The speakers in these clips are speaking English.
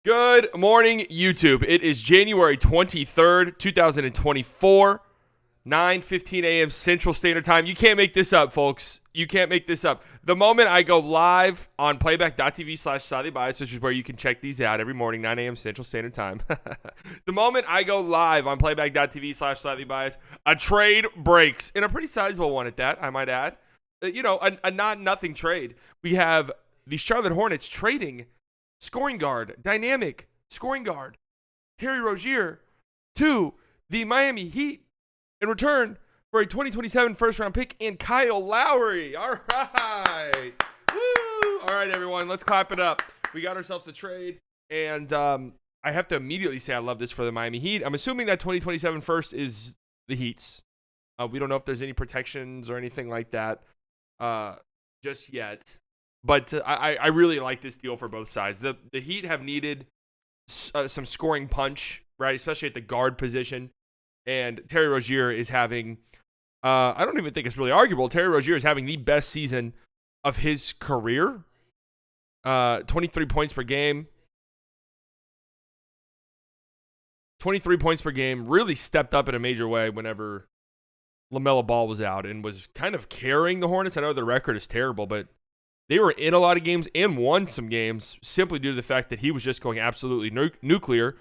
Good morning, YouTube. It is January 23rd, 2024, 9:15 a.m. Central Standard Time. You can't make this up, folks. You can't make this up. The moment I go live on playback.tv/SolidBias, which is where you can check these out every morning, 9 a.m. Central Standard Time. The moment I go live on playback.tv/SolidBias, a trade breaks, and a pretty sizable one at that, I might add. A not-nothing trade. We have the Charlotte Hornets trading scoring guard, dynamic scoring guard, Terry Rozier, to the Miami Heat in return for a 2027 first-round pick and Kyle Lowry. All right. Woo! All right, everyone, let's clap it up. We got ourselves a trade, and I have to immediately say I love this for the Miami Heat. I'm assuming that 2027 first is the Heat's. We don't know if there's any protections or anything like that just yet. But I really like this deal for both sides. The Heat have needed some scoring punch, right, especially at the guard position. And Terry Rozier is having, I don't even think it's really arguable, Terry Rozier is having the best season of his career. 23 points per game. 23 points per game, really stepped up in a major way whenever LaMelo Ball was out and was kind of carrying the Hornets. I know their record is terrible, but they were in a lot of games and won some games simply due to the fact that he was just going absolutely nuclear.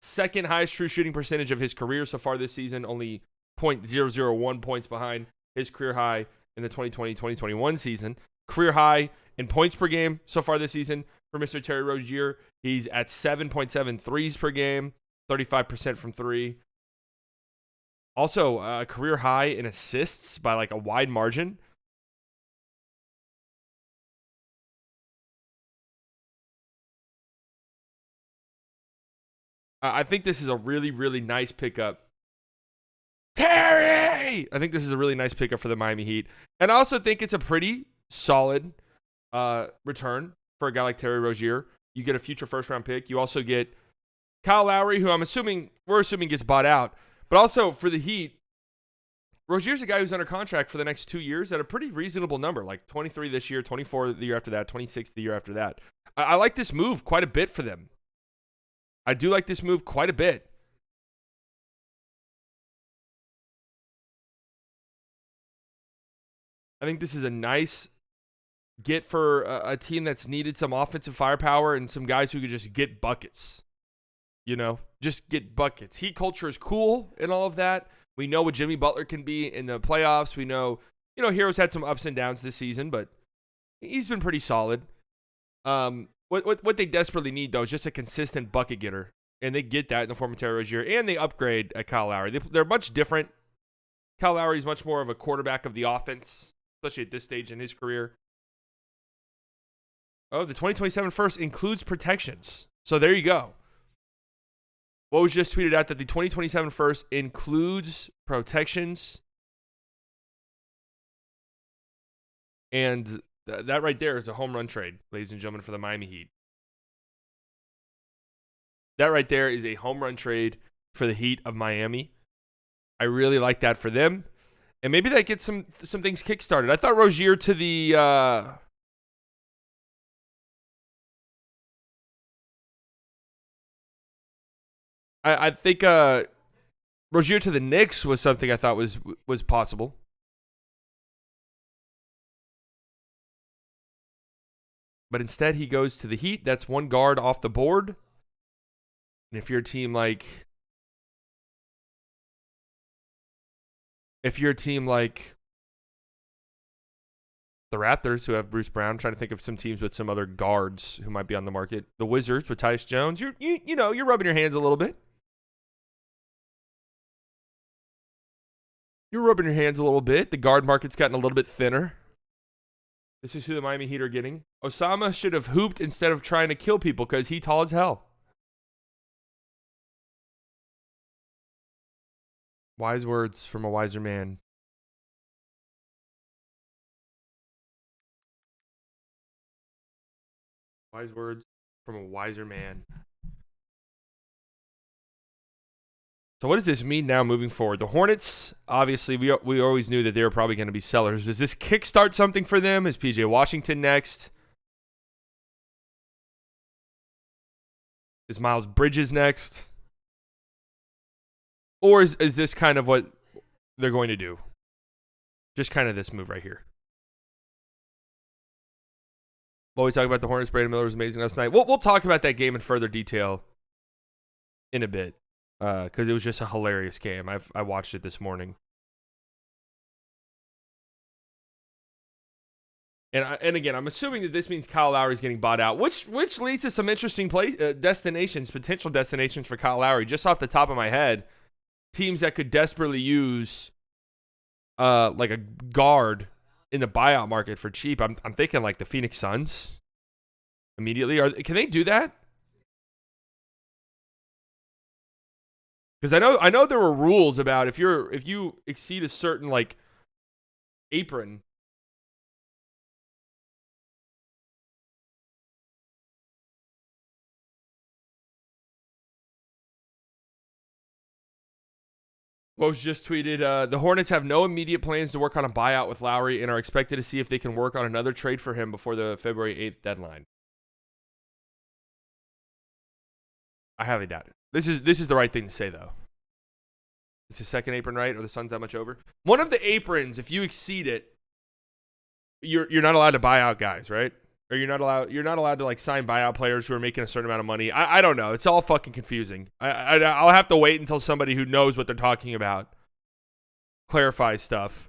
Second highest true shooting percentage of his career so far this season, only .001 points behind his career high in the 2020-2021 season. Career high in points per game so far this season for Mr. Terry Rozier. He's at 7.7 threes per game, 35% from three. Also, career high in assists by like a wide margin. I think this is a really, really nice pickup. Terry! I think this is a really nice pickup for the Miami Heat. And I also think it's a pretty solid return for a guy like Terry Rozier. You get a future first-round pick. You also get Kyle Lowry, who we're assuming gets bought out. But also for the Heat, Rozier's a guy who's under contract for the next 2 years at a pretty reasonable number, like 23 this year, 24 the year after that, 26 the year after that. I like this move quite a bit for them. I do like this move quite a bit. I think this is a nice get for a team that's needed some offensive firepower and some guys who could just get buckets. Just get buckets. Heat culture is cool and all of that. We know what Jimmy Butler can be in the playoffs. We know, Hero's had some ups and downs this season, but he's been pretty solid. What they desperately need, though, is just a consistent bucket getter. And they get that in the form of Terry Rozier. And they upgrade at Kyle Lowry. They're much different. Kyle Lowry is much more of a quarterback of the offense, especially at this stage in his career. Oh, the 2027 first includes protections. So there you go. What was just tweeted out that the 2027 first includes protections. And that right there is a home run trade, ladies and gentlemen, for the Miami Heat. That right there is a home run trade for the Heat of Miami. I really like that for them. And maybe that gets some things kickstarted. I thought Rozier to the I think Rozier to the Knicks was something I thought was possible. But instead he goes to the Heat. That's one guard off the board. And if you're a team like the Raptors, who have Bruce Brown, I'm trying to think of some teams with some other guards who might be on the market. The Wizards with Tyus Jones, you're rubbing your hands a little bit. You're rubbing your hands a little bit. The guard market's gotten a little bit thinner. This is who the Miami Heat are getting. Osama should have hooped instead of trying to kill people because he's tall as hell. Wise words from a wiser man. Wise words from a wiser man. So what does this mean now moving forward? The Hornets, obviously, we always knew that they were probably going to be sellers. Does this kickstart something for them? Is P.J. Washington next? Is Miles Bridges next? Or is this kind of what they're going to do? Just kind of this move right here. While we talk about the Hornets, Brandon Miller was amazing last night. We'll talk about that game in further detail in a bit because it was just a hilarious game. I watched it this morning. And again, I'm assuming that this means Kyle Lowry's getting bought out, which leads to some interesting potential destinations for Kyle Lowry. Just off the top of my head, teams that could desperately use like a guard in the buyout market for cheap. I'm thinking like the Phoenix Suns immediately. Can they do that? Because I know there were rules about if you exceed a certain like apron. What was just tweeted, the Hornets have no immediate plans to work on a buyout with Lowry and are expected to see if they can work on another trade for him before the February 8th deadline. I highly doubt it. This is the right thing to say, though. It's the second apron, right? Or the Suns that much over? One of the aprons, if you exceed it, you're not allowed to buy out guys, right? Or you're not allowed to like sign buyout players who are making a certain amount of money. I don't know. It's all fucking confusing. I'll have to wait until somebody who knows what they're talking about clarifies stuff.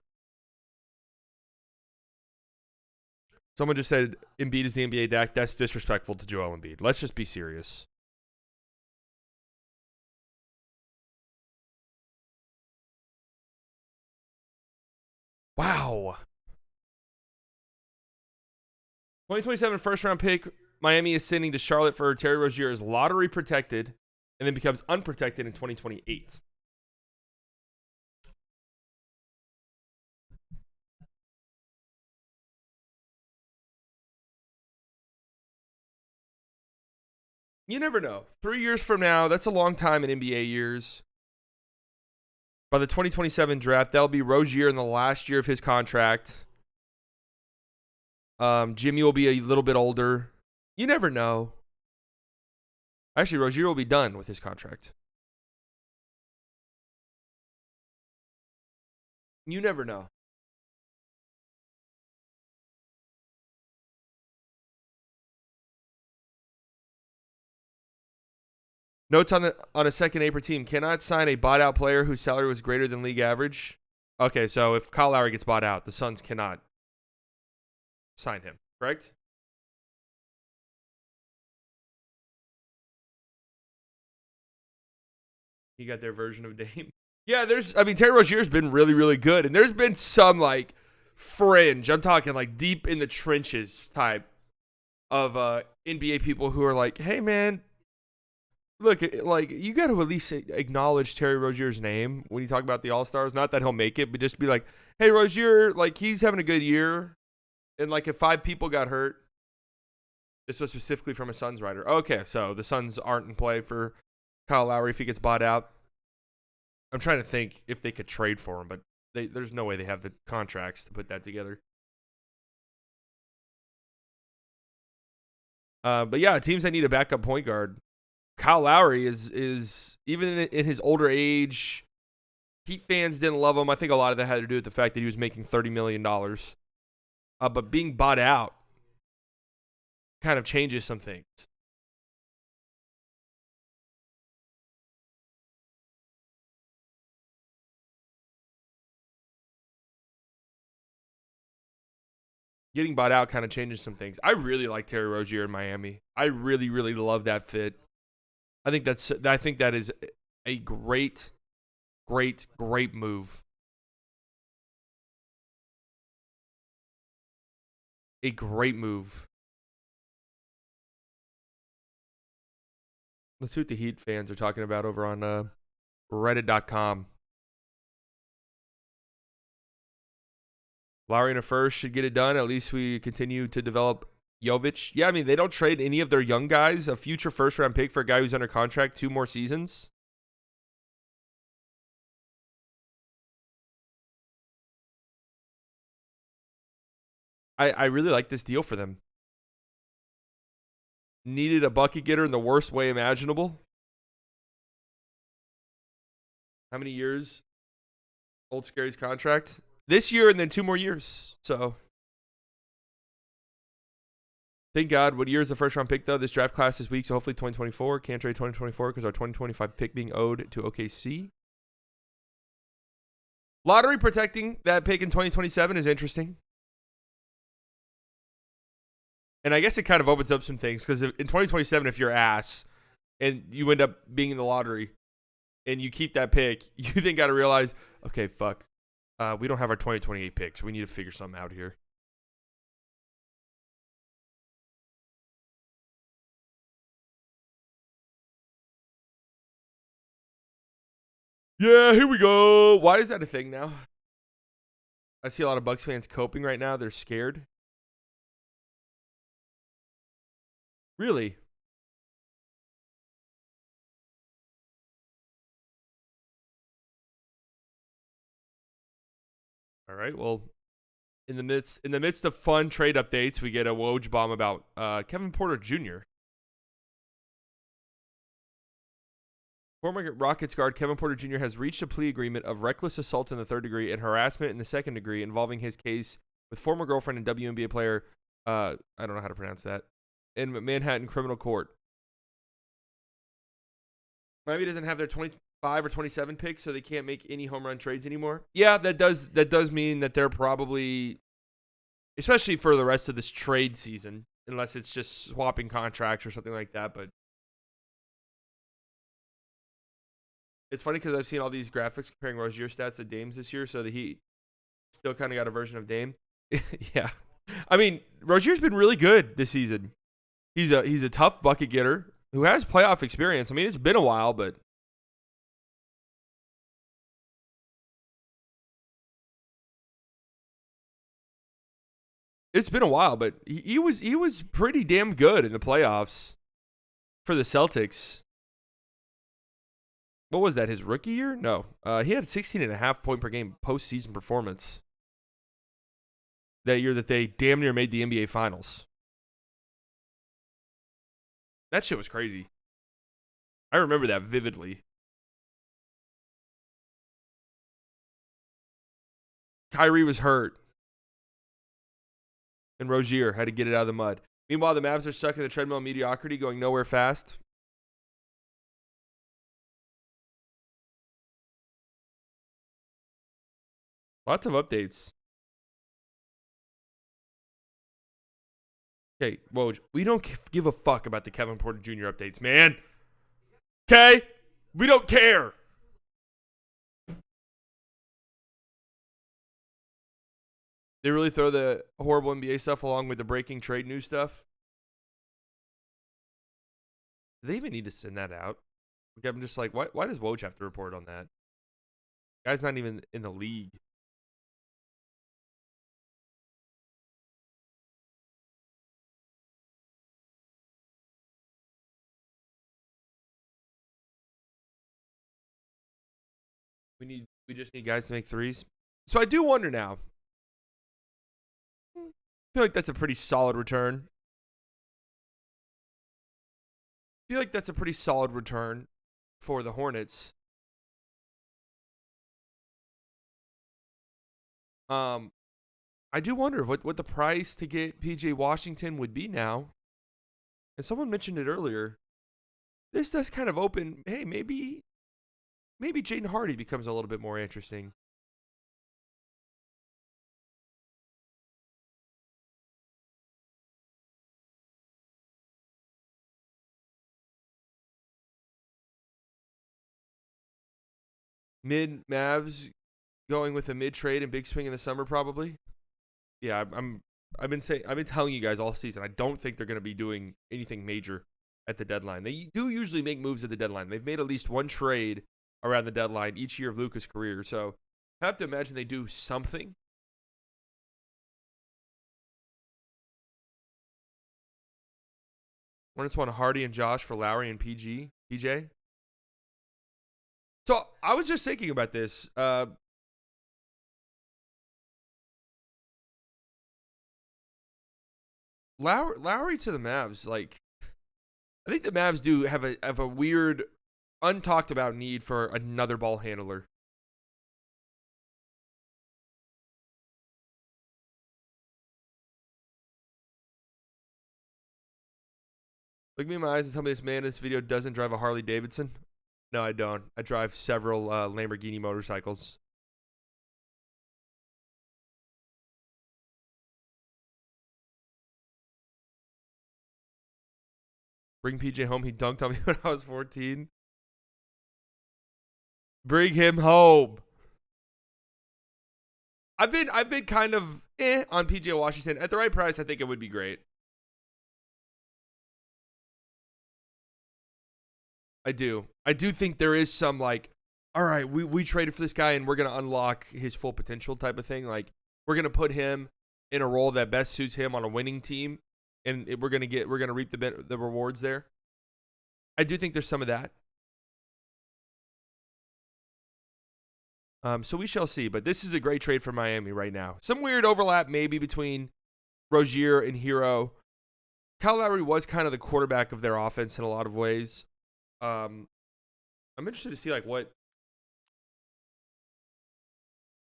Someone just said Embiid is the NBA Dak. That's disrespectful to Joel Embiid. Let's just be serious. Wow. 2027 first round pick. Miami is sending to Charlotte for Terry Rozier as lottery protected and then becomes unprotected in 2028. You never know. 3 years from now, that's a long time in NBA years. By the 2027 draft, that'll be Rozier in the last year of his contract. Jimmy will be a little bit older. You never know. Actually, Rozier will be done with his contract. You never know. Notes on a second apron team cannot sign a bought out player whose salary was greater than league average. Okay, so if Kyle Lowry gets bought out, the Suns cannot sign him, correct? He got their version of Dame. Yeah, Terry Rozier's been really, really good. And there's been some like fringe, I'm talking like deep in the trenches type of NBA people who are like, hey man, look, like you got to at least acknowledge Terry Rozier's name when you talk about the All-Stars. Not that he'll make it, but just be like, hey, Rozier, like he's having a good year. And like if 5 people got hurt, this was specifically from a Suns writer. Okay, so the Suns aren't in play for Kyle Lowry if he gets bought out. I'm trying to think if they could trade for him, but there's no way they have the contracts to put that together. But yeah, teams that need a backup point guard. Kyle Lowry is even in his older age, Heat fans didn't love him. I think a lot of that had to do with the fact that he was making $30 million. But being bought out kind of changes some things. Getting bought out kind of changes some things. I really like Terry Rozier in Miami. I really, really love that fit. I think that is a great, great, great move. A great move. Let's see what the Heat fans are talking about over on Reddit.com. Lowry in a first should get it done. At least we continue to develop Jovic. Yeah, I mean, they don't trade any of their young guys. A future first-round pick for a guy who's under contract 2 more seasons. I really like this deal for them. needed a bucket getter in the worst way imaginable. How many years? Old Scary's contract this year and then 2 more years. So thank God. What year is the first round pick though? This draft class is weak, so hopefully 2024. Can't trade 2024 because our 2025 pick being owed to OKC. Lottery protecting that pick in 2027 is interesting. And I guess it kind of opens up some things because in 2027, if you're ass and you end up being in the lottery and you keep that pick, you then got to realize, okay, fuck, we don't have our 2028 picks. We need to figure something out here. Yeah, here we go. Why is that a thing now? I see a lot of Bucks fans coping right now. They're scared. Really? All right. Well, in the midst of fun trade updates, we get a Woj bomb about Kevin Porter Jr. Former Rockets guard Kevin Porter Jr. has reached a plea agreement of reckless assault in the 3rd degree and harassment in the 2nd degree involving his case with former girlfriend and WNBA player, I don't know how to pronounce that, in Manhattan criminal court. Miami doesn't have their 25 or 27 picks, so they can't make any home run trades anymore. Yeah, that does mean that they're probably, especially for the rest of this trade season, unless it's just swapping contracts or something like that, but it's funny because I've seen all these graphics comparing Rozier stats to Dame's this year, so the Heat still kind of got a version of Dame. Yeah. I mean, Rozier's been really good this season. He's a tough bucket getter who has playoff experience. I mean, it's been a while, but he was pretty damn good in the playoffs for the Celtics. What was that, his rookie year? No. He had 16.5 point per game postseason performance that year that they damn near made the NBA Finals. That shit was crazy. I remember that vividly. Kyrie was hurt. And Rozier had to get it out of the mud. Meanwhile, the Mavs are stuck in the treadmill of mediocrity, going nowhere fast. Lots of updates. Okay, Woj, we don't give a fuck about the Kevin Porter Jr. updates, man. Okay? We don't care. They really throw the horrible NBA stuff along with the breaking trade news stuff? Do they even need to send that out? Like, I'm just like, why does Woj have to report on that? Guy's not even in the league. We just need guys to make threes. So I do wonder now. I feel like that's a pretty solid return. I feel like that's a pretty solid return for the Hornets. I do wonder what the price to get PJ Washington would be now. And someone mentioned it earlier. This does kind of open, hey, maybe Jaden Hardy becomes a little bit more interesting. Mid Mavs going with a mid trade and big swing in the summer probably. Yeah, I've been telling you guys all season. I don't think they're going to be doing anything major at the deadline. They do usually make moves at the deadline. They've made at least one trade around the deadline each year of Luka's career. So I have to imagine they do something. Hornets want Hardy and Josh for Lowry and PJ. So I was just thinking about this. Lowry to the Mavs, like, I think the Mavs do have a weird, untalked about need for another ball handler. Look me in my eyes and tell me this man in this video doesn't drive a Harley Davidson. No, I don't. I drive several Lamborghini motorcycles. Bring PJ home. He dunked on me when I was 14. Bring him home. I've been kind of on PJ Washington. At the right price, I think it would be great. I do. I do think there is some like, all right, we traded for this guy and we're gonna unlock his full potential type of thing. Like we're gonna put him in a role that best suits him on a winning team, and we're gonna reap the rewards there. I do think there's some of that. So we shall see. But this is a great trade for Miami right now. Some weird overlap maybe between Rozier and Hero. Kyle Lowry was kind of the quarterback of their offense in a lot of ways. I'm interested to see like what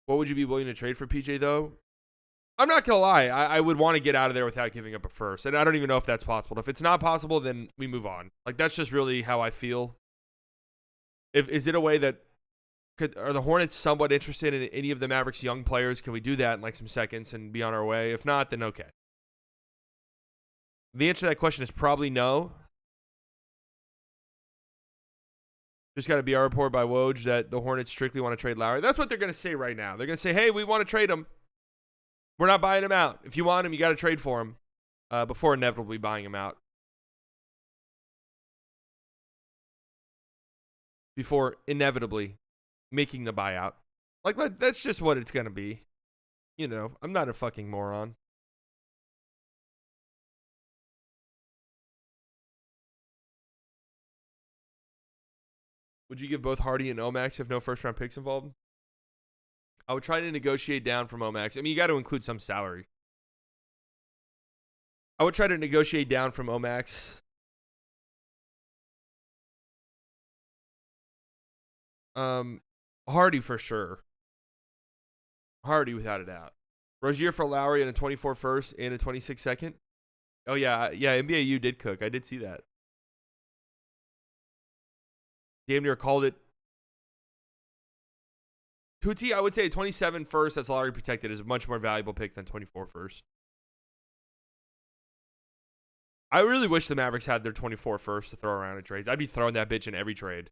would you be willing to trade for PJ though? I'm not gonna lie, I would want to get out of there without giving up a first, and I don't even know if that's possible. If it's not possible, then we move on. Like that's just really how I feel. Is it a way that are the Hornets somewhat interested in any of the Mavericks' young players? Can we do that in like some seconds and be on our way? If not, then okay. The answer to that question is probably no. Just got a BR report by Woj that the Hornets strictly want to trade Lowry. That's what they're going to say right now. They're going to say, hey, we want to trade him. We're not buying him out. If you want him, you got to trade for him before inevitably buying him out. Before inevitably making the buyout. Like, that's just what it's going to be. You know, I'm not a fucking moron. Would you give both Hardy and Omax if no first-round picks involved? I would try to negotiate down from Omax. I mean, you got to include some salary. I would try to negotiate down from Omax. Hardy for sure. Hardy without a doubt. Rozier for Lowry and a 24 first and a 26 second. Oh, yeah. Yeah, NBA U did cook. I did see that. Damn near called it. Tuti, I would say 27 first that's lottery protected is a much more valuable pick than 24 first. I really wish the Mavericks had their 24 first to throw around in trades. I'd be throwing that bitch in every trade.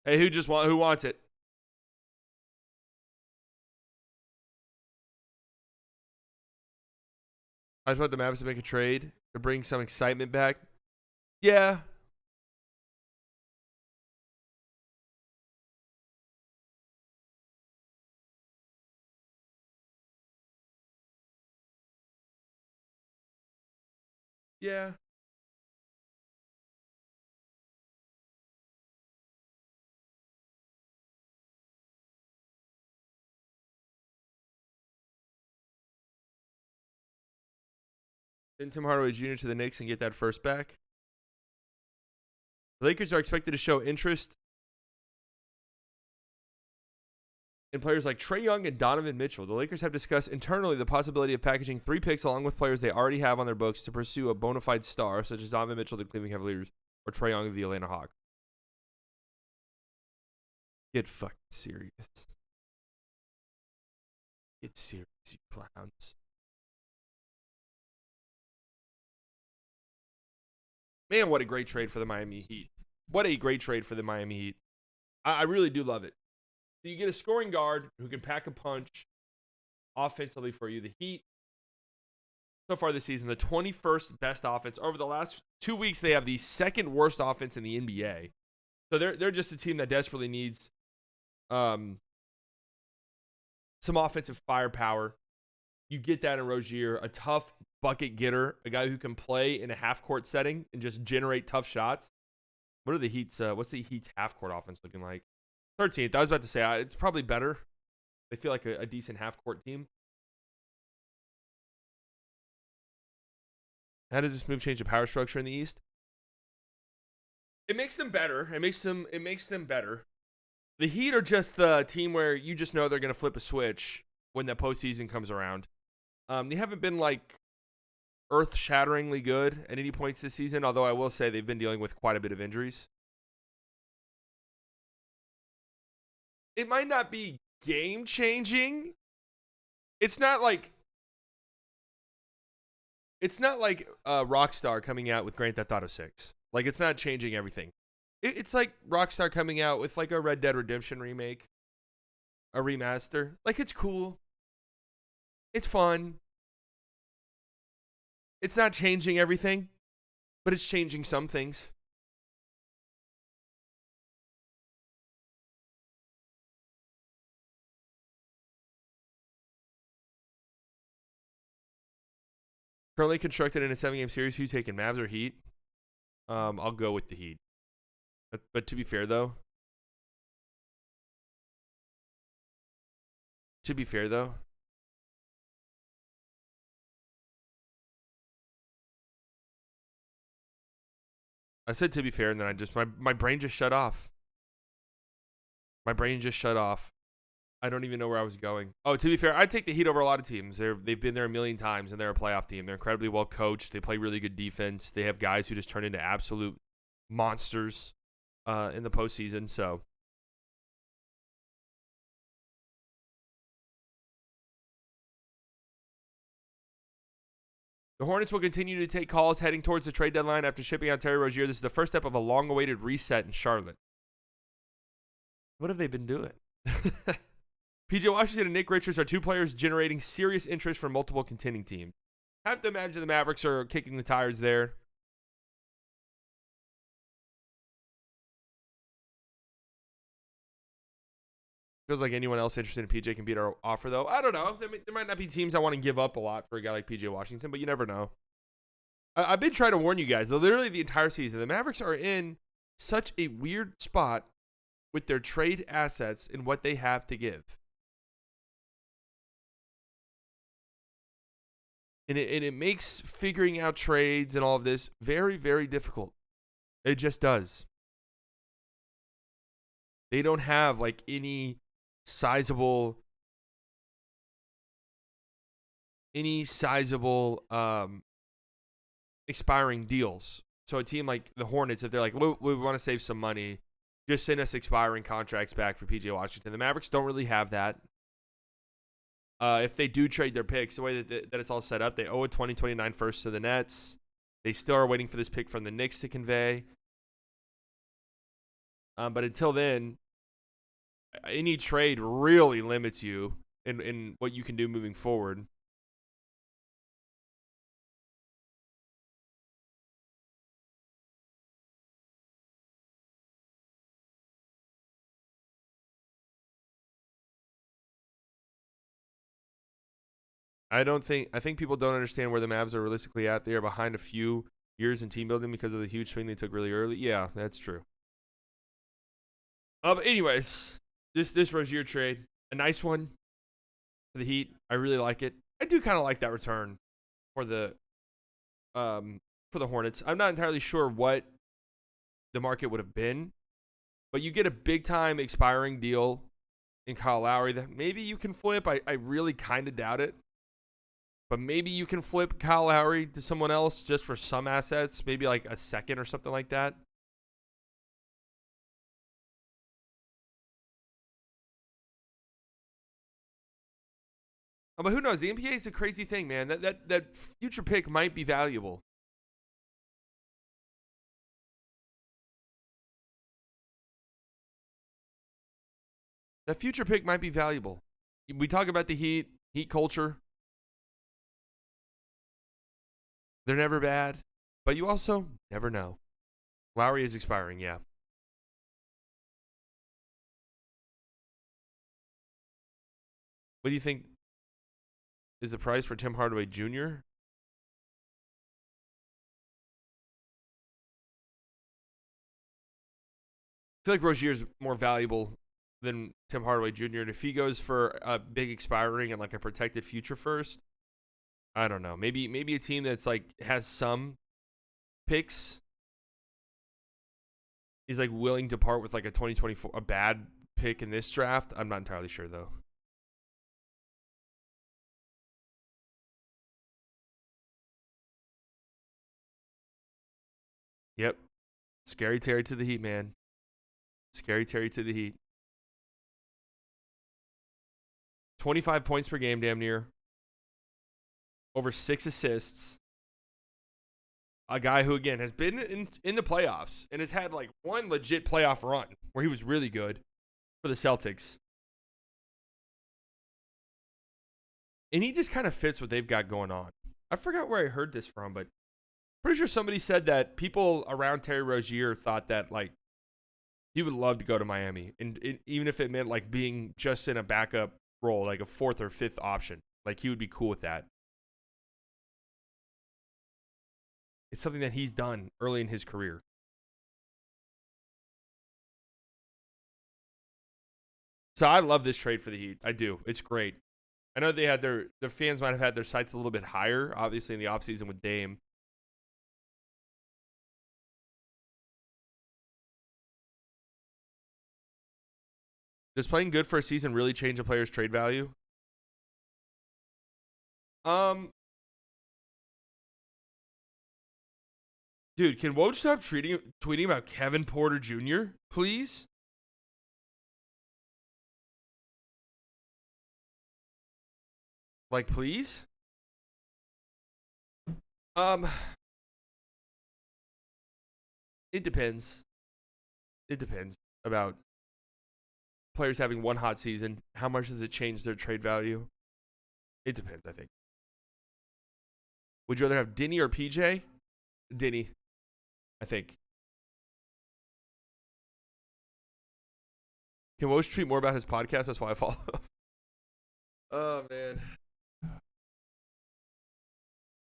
Hey, who wants it? I just want the Mavericks to make a trade to bring some excitement back. Yeah. Yeah. Send Tim Hardaway Jr. to the Knicks and get that first back. The Lakers are expected to show interest in players like Trae Young and Donovan Mitchell. The Lakers have discussed internally the possibility of packaging 3 picks along with players they already have on their books to pursue a bona fide star, such as Donovan Mitchell of the Cleveland Cavaliers or Trae Young of the Atlanta Hawks. Get fucking serious. Get serious, you clowns. Man, what a great trade for the Miami Heat. What a great trade for the Miami Heat. I really do love it. So you get a scoring guard who can pack a punch offensively for you. The Heat, so far this season, the 21st best offense. Over the last 2 weeks, they have the second worst offense in the NBA. So they're just a team that desperately needs some offensive firepower. You get that in Rozier, a tough bucket getter, a guy who can play in a half-court setting and just generate tough shots. What are the Heat's? What's the Heat's half-court offense looking like? 13th. I was about to say it's probably better. They feel like a decent half-court team. How does this move change the power structure in the East? It makes them better. It makes them better. The Heat are just the team where you just know they're going to flip a switch when the postseason comes around. They haven't been like earth-shatteringly good at any points this season, although I will say they've been dealing with quite a bit of injuries. It might not be game-changing. It's not like Rockstar coming out with Grand Theft Auto 6. Like, it's not changing everything. It's like Rockstar coming out with like a Red Dead Redemption remake, a remaster. Like, it's cool. It's fun. It's not changing everything, but it's changing some things. Currently constructed in a 7-game series, who you taking, Mavs or Heat? I'll go with the Heat. But to be fair, though, I said to be fair, and then my brain just shut off. My brain just shut off. I don't even know where I was going. Oh, to be fair, I'd take the Heat over a lot of teams. They've been there a million times, and they're a playoff team. They're incredibly well coached. They play really good defense. They have guys who just turn into absolute monsters in the postseason. So the Hornets will continue to take calls heading towards the trade deadline after shipping out Terry Rozier. This is the first step of a long-awaited reset in Charlotte. What have they been doing? PJ Washington and Nick Richards are two players generating serious interest from multiple contending teams. I have to imagine the Mavericks are kicking the tires there. Feels like anyone else interested in PJ can beat our offer, though. I don't know. There might not be teams I want to give up a lot for a guy like PJ Washington, but you never know. I've been trying to warn you guys, though, literally the entire season. The Mavericks are in such a weird spot with their trade assets and what they have to give. And it makes figuring out trades and all of this very, very difficult. It just does. They don't have like any sizable expiring deals. So a team like the Hornets, if they're like, we want to save some money, just send us expiring contracts back for PJ Washington. The Mavericks don't really have that. If they do trade their picks, the way that it's all set up, they owe a 2029 first to the Nets. They still are waiting for this pick from the Knicks to convey. But until then, any trade really limits you in what you can do moving forward. I think people don't understand where the Mavs are realistically at. They are behind a few years in team building because of the huge swing they took really early. Yeah, that's true. But anyways, this Rozier trade, a nice one for the Heat. I really like it. I do kind of like that return for the Hornets. I'm not entirely sure what the market would have been, but you get a big time expiring deal in Kyle Lowry that maybe you can flip. I really kind of doubt it. But maybe you can flip Kyle Lowry to someone else just for some assets, maybe like a second or something like that. But who knows? The NBA is a crazy thing, man. That future pick might be valuable. That future pick might be valuable. We talk about the Heat culture. They're never bad, but you also never know. Lowry is expiring, yeah. What do you think is the price for Tim Hardaway Jr.? I feel like Rozier's more valuable than Tim Hardaway Jr. And if he goes for a big expiring and like a protected future first, I don't know. Maybe a team that's like has some picks he's like willing to part with like a 2024 a bad pick in this draft. I'm not entirely sure though. Yep. Scary Terry to the Heat, man. Scary Terry to the Heat. 25 points per game, damn near. Over 6 assists. A guy who, again, has been in the playoffs and has had like one legit playoff run where he was really good for the Celtics. And he just kind of fits what they've got going on. I forgot where I heard this from, but pretty sure somebody said that people around Terry Rozier thought that like he would love to go to Miami, and even if it meant like being just in a backup role, like a 4th or 5th option, like he would be cool with that. It's something that he's done early in his career. So I love this trade for the Heat. I do. It's great. I know they had the fans might have had their sights a little bit higher, obviously in the offseason with Dame. Does playing good for a season really change a player's trade value? Um, Dude, can Woj stop tweeting about Kevin Porter Jr., please? Like, please? Um, it depends. It depends about players having one hot season. How much does it change their trade value? It depends, I think. Would you rather have Dinny or PJ? Dinny, I think. Can Woj tweet more about his podcast? That's why I follow him. Oh, man.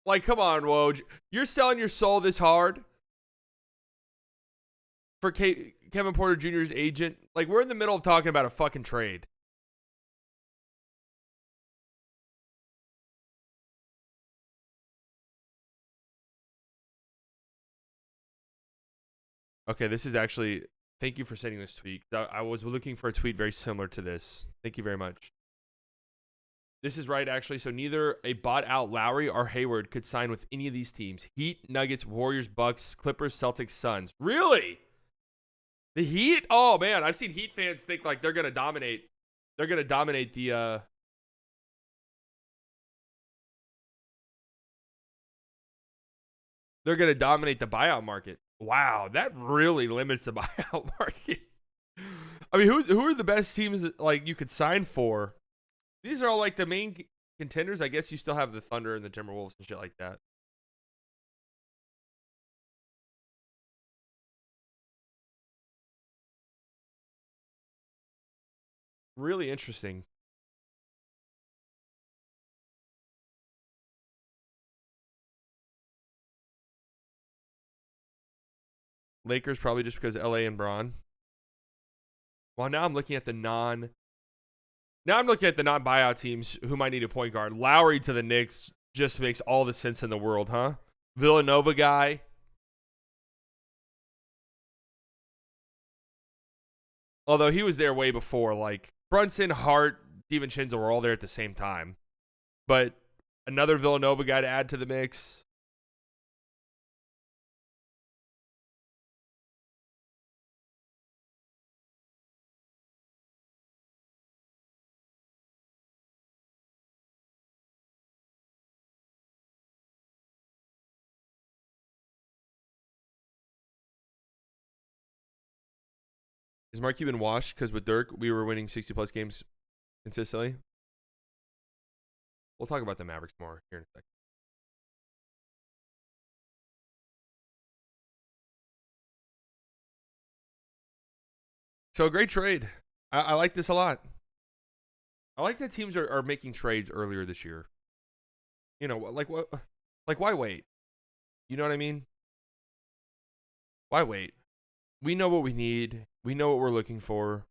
Like, come on, Woj. You're selling your soul this hard for Kevin Porter Jr.'s agent? Like, we're in the middle of talking about a fucking trade. Okay, this is actually... Thank you for sending this tweet. I was looking for a tweet very similar to this. Thank you very much. This is right, actually. So neither a bought-out Lowry or Hayward could sign with any of these teams. Heat, Nuggets, Warriors, Bucks, Clippers, Celtics, Suns. Really? The Heat? Oh, man. I've seen Heat fans think like they're going to dominate. They're going to dominate the... They're going to dominate the buyout market. Wow, that really limits the buyout market. I mean, who are the best teams that, like you could sign for? These are all like the main contenders. I guess you still have the Thunder and the Timberwolves and shit like that. Really interesting. Lakers probably just because LA and Braun. Well, now I'm looking at the non. Now I'm looking at the non-buyout teams who might need a point guard. Lowry to the Knicks just makes all the sense in the world, huh? Villanova guy. Although he was there way before, like Brunson, Hart, DiVincenzo were all there at the same time. But another Villanova guy to add to the mix. Is Mark Cuban washed? Because with Dirk, we were winning 60-plus games consistently. We'll talk about the Mavericks more here in a second. So a great trade. I like this a lot. I like that teams are making trades earlier this year. You know, like what? Like why wait? You know what I mean? Why wait? We know what we need. We know what we're looking for.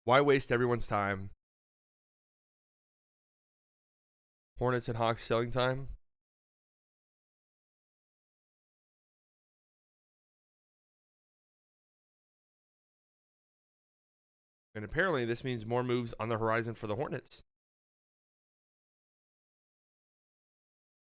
Why waste everyone's time? Hornets and Hawks selling time. And apparently this means more moves on the horizon for the Hornets.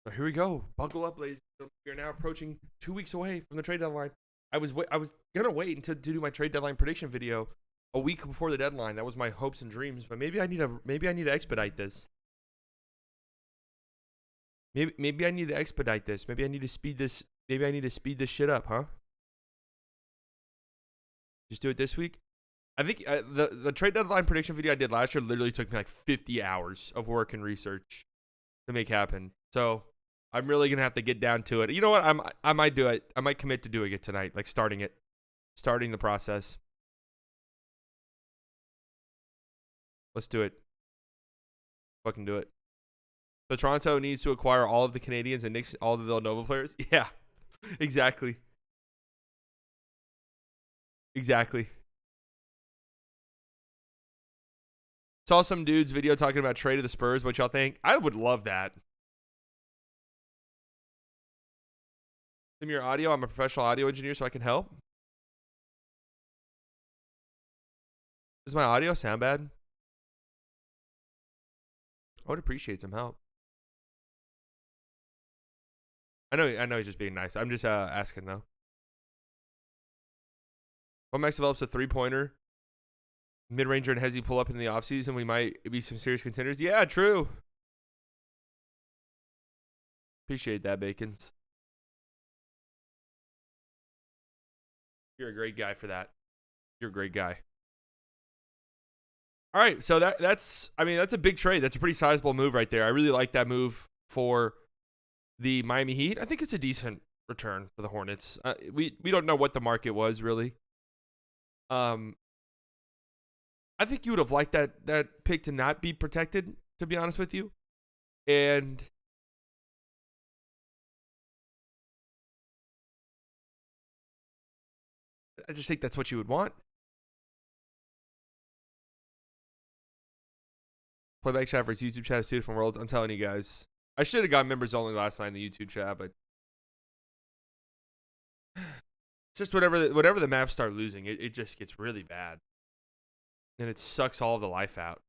So here we go. Buckle up, ladies. We are now approaching 2 weeks away from the trade deadline. I was gonna wait until to do my trade deadline prediction video a week before the deadline. That was my hopes and dreams. But maybe I need to expedite this. Maybe I need to expedite this. Maybe I need to speed this. Maybe I need to speed this shit up, huh? Just do it this week. I think the trade deadline prediction video I did last year literally took me like 50 hours of work and research to make happen. So I'm really gonna have to get down to it. You know what? I might do it. I might commit to doing it tonight, like starting the process. Let's do it. Fucking do it. So Toronto needs to acquire all of the Canadians and Knicks, all the Villanova players. Yeah, exactly. Exactly. Saw some dude's video talking about trade of the Spurs. What y'all think? I would love that. Send me your audio. I'm a professional audio engineer, so I can help. Does my audio sound bad? I would appreciate some help. I know he's just being nice. I'm just asking though. Max develops a 3-pointer, mid-ranger, and Hezzy pull up in the offseason, we might be some serious contenders. Yeah, true. Appreciate that, Bacons. You're a great guy for that. You're a great guy. All right, so that's a big trade. That's a pretty sizable move right there. I really like that move for the Miami Heat. I think it's a decent return for the Hornets. We don't know what the market was really. I think you would have liked that pick to not be protected, to be honest with you. And I just think that's what you would want. Playback chat for his YouTube chat is 2 different worlds. I'm telling you guys. I should have got members only last night in the YouTube chat, but just whatever the maps start losing, it just gets really bad. And it sucks all the life out.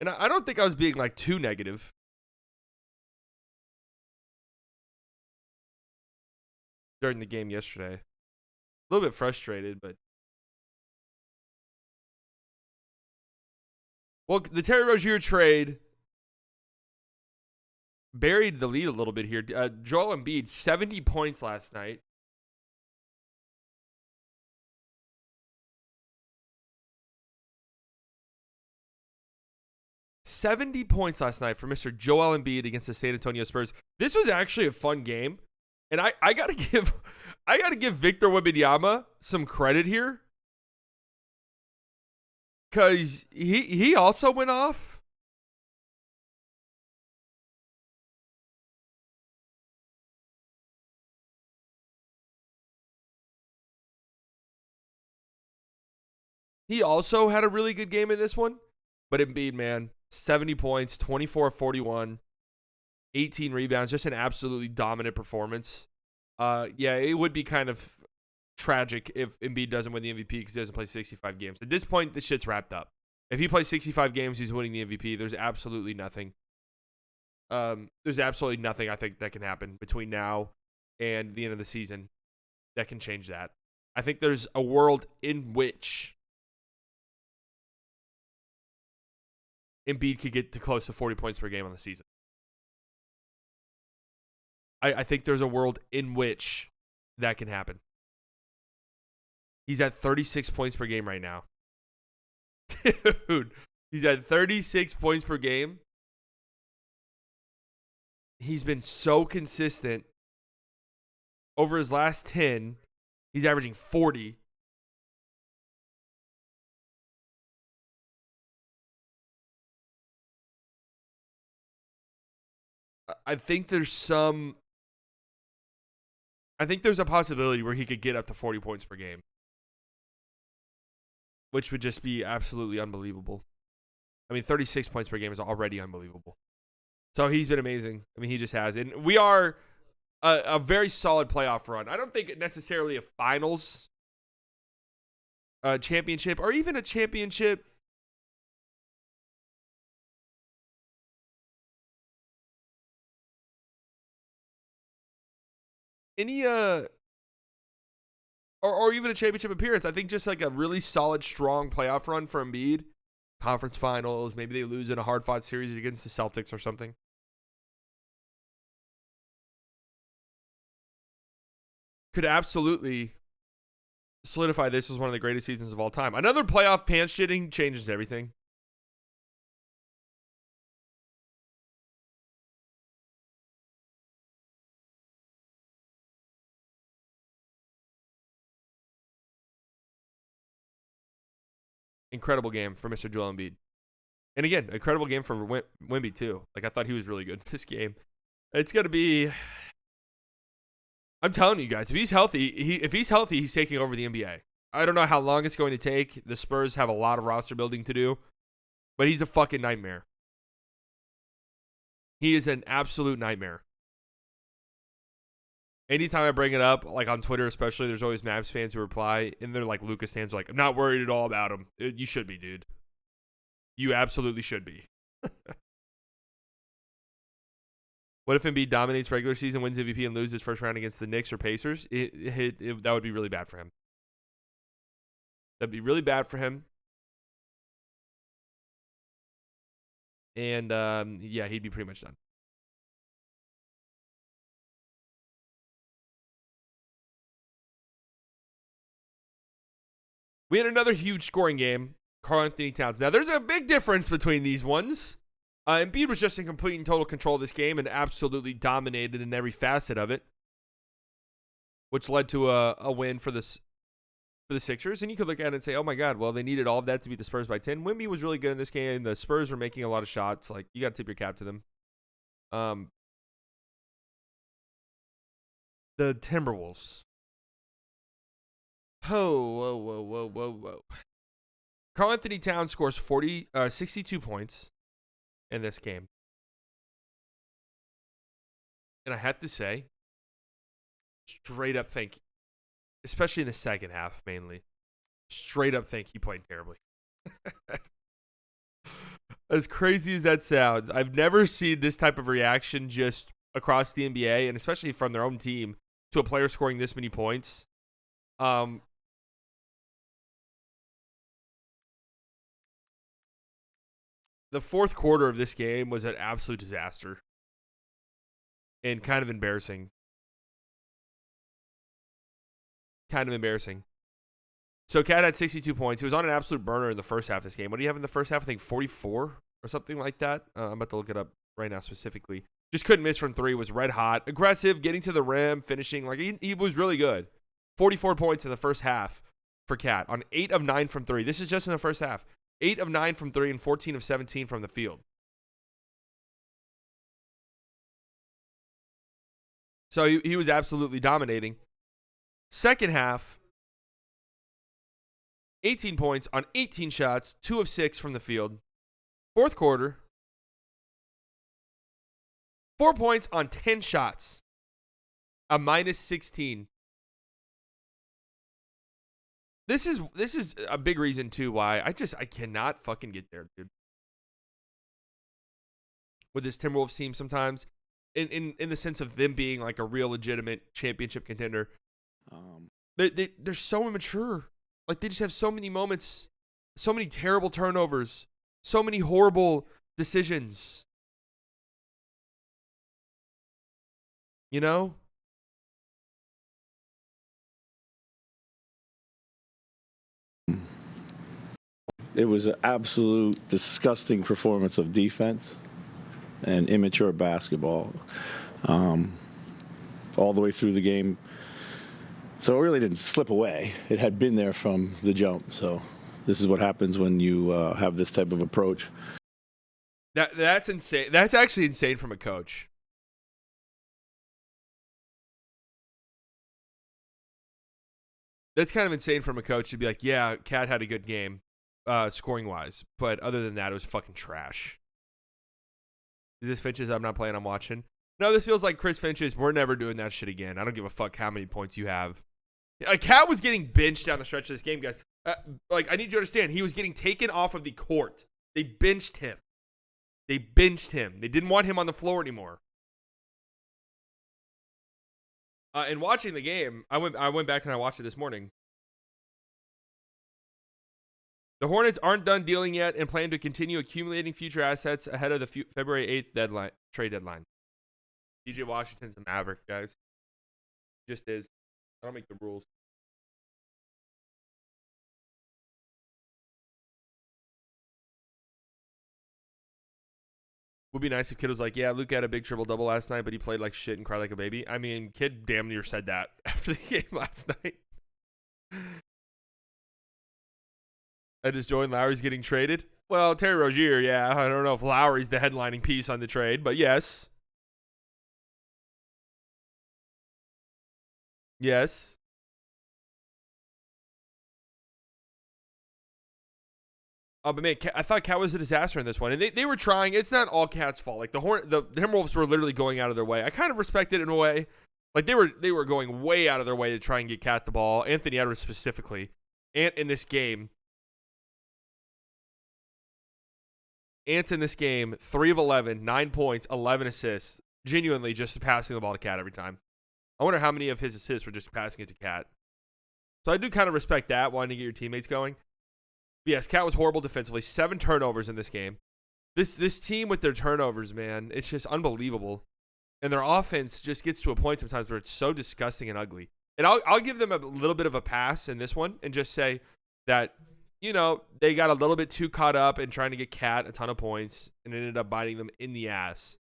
And I don't think I was being like too negative. During the game yesterday. A little bit frustrated, but well, the Terry Rozier trade buried the lead a little bit here. Joel Embiid, 70 points last night. $70 points last night for Mr. Joel Embiid against the San Antonio Spurs. This was actually a fun game, and I gotta give Victor Wembanyama some credit here, because he also went off. He also had a really good game in this one. But Embiid, man, 70 points, 24-41, 18 rebounds, just an absolutely dominant performance. Yeah, it would be kind of tragic if Embiid doesn't win the MVP because he doesn't play 65 games. At this point, the shit's wrapped up. If he plays 65 games, he's winning the MVP. There's absolutely nothing. There's absolutely nothing I think that can happen between now and the end of the season that can change that. I think there's a world in which Embiid could get to close to 40 points per game on the season. I think there's a world in which that can happen. He's at 36 points per game right now. Dude, he's at 36 points per game. He's been so consistent. Over his last 10, he's averaging 40. I think there's a possibility where he could get up to 40 points per game, which would just be absolutely unbelievable. I mean, 36 points per game is already unbelievable. So he's been amazing. I mean, he just has. And we are a very solid playoff run. I don't think necessarily a finals championship or even a championship. Any or even a championship appearance. I think just like a really solid, strong playoff run for Embiid. Conference finals. Maybe they lose in a hard-fought series against the Celtics or something. Could absolutely solidify this as one of the greatest seasons of all time. Another playoff pants shitting changes everything. Incredible game for Mr. Joel Embiid. And again, incredible game for Wemby too. Like, I thought he was really good in this game. It's going to be... I'm telling you guys, if he's healthy, he's taking over the NBA. I don't know how long it's going to take. The Spurs have a lot of roster building to do. But he's a fucking nightmare. He is an absolute nightmare. Anytime I bring it up, like on Twitter especially, there's always Mavs fans who reply, and they're like, Lucas fans are like, I'm not worried at all about him. You should be, dude. You absolutely should be. What if Embiid dominates regular season, wins MVP, and loses first round against the Knicks or Pacers? That would be really bad for him. That'd be really bad for him. And, yeah, he'd be pretty much done. We had another huge scoring game. Karl-Anthony Towns. Now, there's a big difference between these ones. Embiid was just in complete and total control of this game and absolutely dominated in every facet of it, which led to a win for the Sixers. And you could look at it and say, oh, my God, well, they needed all of that to beat the Spurs by 10. Wemby was really good in this game. The Spurs were making a lot of shots. Like, you got to tip your cap to them. The Timberwolves. Whoa. Karl-Anthony Towns scores 62 points in this game. And I have to say, straight up think, especially in the second half mainly, straight up think he played terribly. As crazy as that sounds, I've never seen this type of reaction just across the NBA, and especially from their own team, to a player scoring this many points. The fourth quarter of this game was an absolute disaster and kind of embarrassing. So Cat had 62 points. He was on an absolute burner in the first half of this game. What do you have in the first half? I think 44 or something like that. I'm about to look it up right now specifically. Just couldn't miss from three. Was red hot. Aggressive, getting to the rim, finishing. Like, he was really good. 44 points in the first half for Cat on 8 of 9 from three. This is just in the first half. 8 of 9 from 3 and 14 of 17 from the field. So he was absolutely dominating. Second half, 18 points on 18 shots, 2 of 6 from the field. Fourth quarter, 4 points on 10 shots, a minus 16. This is a big reason, too, why I cannot fucking get there, dude. With this Timberwolves team sometimes, in the sense of them being like a real legitimate championship contender. They're so immature. Like, they just have so many moments, so many terrible turnovers, so many horrible decisions. You know? It was an absolute disgusting performance of defense and immature basketball all the way through the game. So it really didn't slip away. It had been there from the jump. So this is what happens when you have this type of approach. That's insane. That's actually insane from a coach. That's kind of insane from a coach to be like, yeah, Cat had a good game. Scoring wise, but other than that, it was fucking trash. Is this Finch's I'm not playing, I'm watching? No, this feels like Chris Finch's we're never doing that shit again. I don't give a fuck how many points you have. Cat was getting benched down the stretch of this game, guys. Like, I need you to understand, he was getting taken off of the court. They benched him. They didn't want him on the floor anymore. And watching the game, I went back and I watched it this morning. The Hornets aren't done dealing yet and plan to continue accumulating future assets ahead of the February 8th trade deadline. PJ Washington's a maverick, guys. Just is. I don't make the rules. Would be nice if Kid was like, yeah, Luke had a big triple-double last night, but he played like shit and cried like a baby. I mean, Kid damn near said that after the game last night. I just joined Lowry's getting traded. Well, Terry Rozier, yeah. I don't know if Lowry's the headlining piece on the trade, but yes. Yes. Oh, but man, I thought Cat was a disaster in this one, and they were trying. It's not all Cat's fault. Like the Timberwolves were literally going out of their way. I kind of respect it in a way. Like they were going way out of their way to try and get Cat the ball. Anthony Edwards specifically, and in this game, Ant in this game, 3 of 11, 9 points, 11 assists. Genuinely just passing the ball to Cat every time. I wonder how many of his assists were just passing it to Cat. So I do kind of respect that, wanting to get your teammates going. But yes, Cat was horrible defensively. 7 turnovers in this game. This team with their turnovers, man, it's just unbelievable. And their offense just gets to a point sometimes where it's so disgusting and ugly. And I'll give them a little bit of a pass in this one and just say that, you know, they got a little bit too caught up in trying to get Cat a ton of points and ended up biting them in the ass.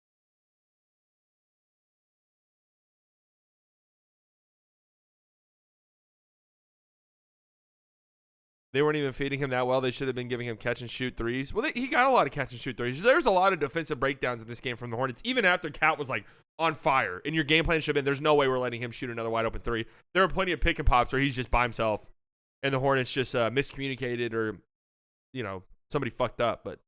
They weren't even feeding him that well. They should have been giving him catch and shoot threes. Well, he got a lot of catch and shoot threes. There's a lot of defensive breakdowns in this game from the Hornets, even after Cat was like on fire. And your game plan should have been, there's no way we're letting him shoot another wide open three. There are plenty of pick and pops where he's just by himself, and the Hornets just miscommunicated or, you know, somebody fucked up. But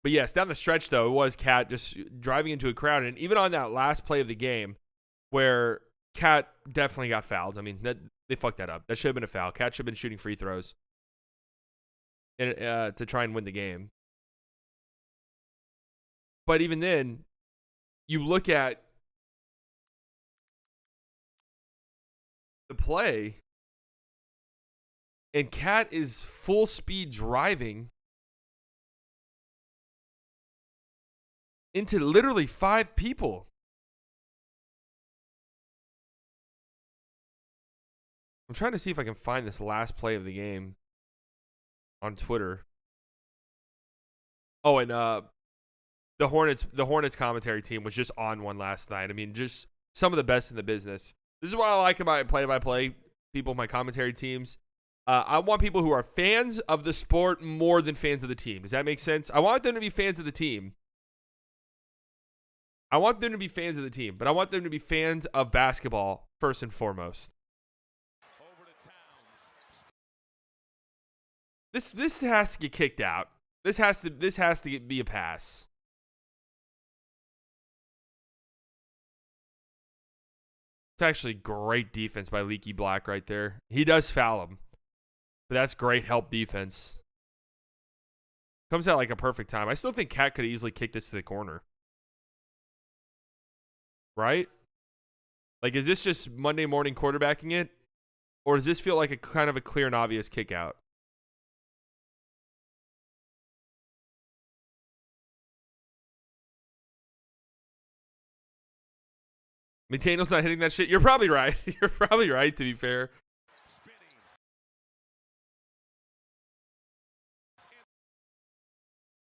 yes, down the stretch though, it was Cat just driving into a crowd, and even on that last play of the game, where Cat definitely got fouled. I mean, they fucked that up. That should have been a foul. Cat should have been shooting free throws to try and win the game. But even then, you look at the play, and Cat is full speed driving into literally 5 people. I'm trying to see if I can find this last play of the game on Twitter. Oh, and the Hornets commentary team was just on one last night. I mean, just some of the best in the business. This is what I like about play-by-play people, my commentary teams. I want people who are fans of the sport more than fans of the team. Does that make sense? I want them to be fans of the team. But I want them to be fans of basketball first and foremost. This has to get kicked out. This has to be a pass. It's actually great defense by Leaky Black right there. He does foul him, but that's great help defense. Comes out like a perfect time. I still think Cat could easily kick this to the corner. Right? Like, is this just Monday morning quarterbacking it? Or does this feel like a kind of a clear and obvious kick out? McDaniel's not hitting that shit. You're probably right. You're probably right, to be fair.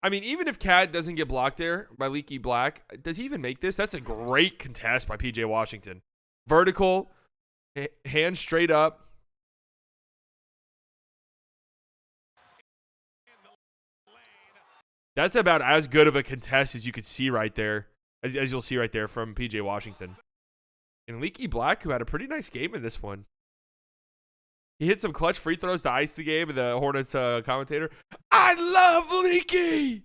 I mean, even if Cat doesn't get blocked there by Leaky Black, does he even make this? That's a great contest by PJ Washington. Vertical, hand straight up. That's about as good of a contest as you could see right there, as you'll see right there from PJ Washington. And Leaky Black, who had a pretty nice game in this one. He hit some clutch free throws to ice the game, and the Hornets commentator, I love Leaky!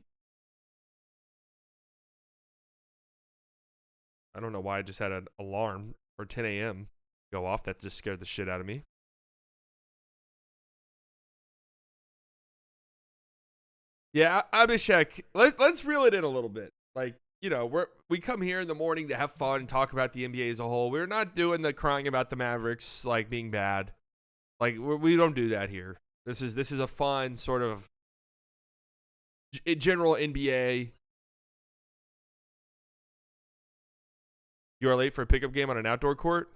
I don't know why I just had an alarm for 10 a.m. go off. That just scared the shit out of me. Yeah, Abhishek, let's reel it in a little bit. Like, we come here in the morning to have fun and talk about the NBA as a whole. We're not doing the crying about the Mavericks like being bad. Like, we don't do that here. This is a fun sort of general NBA. You are late for a pickup game on an outdoor court?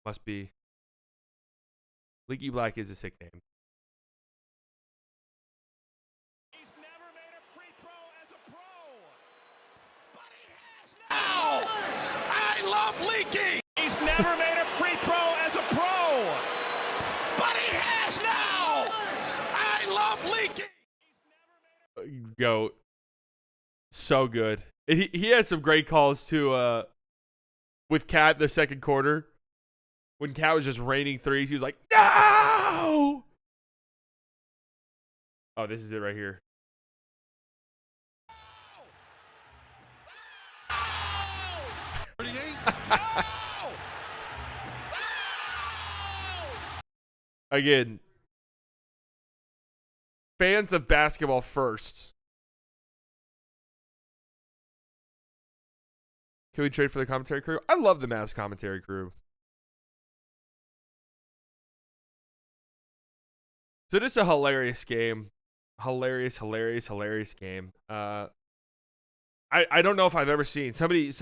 Must be. Leaky Black is a sick name. He's never made a free throw as a pro, but he has now. I love Leaky. He's never made a free throw as a pro, but he has now. I love Leaky. Goat. So good. He had some great calls too. With Cat in the second quarter, when Cat was just raining threes, he was like, "No!" Oh, this is it right here. Again, fans of basketball first. Can we trade for the commentary crew? I love the Mavs commentary crew. So this is a hilarious game. Hilarious game. I don't know if I've ever seen somebody,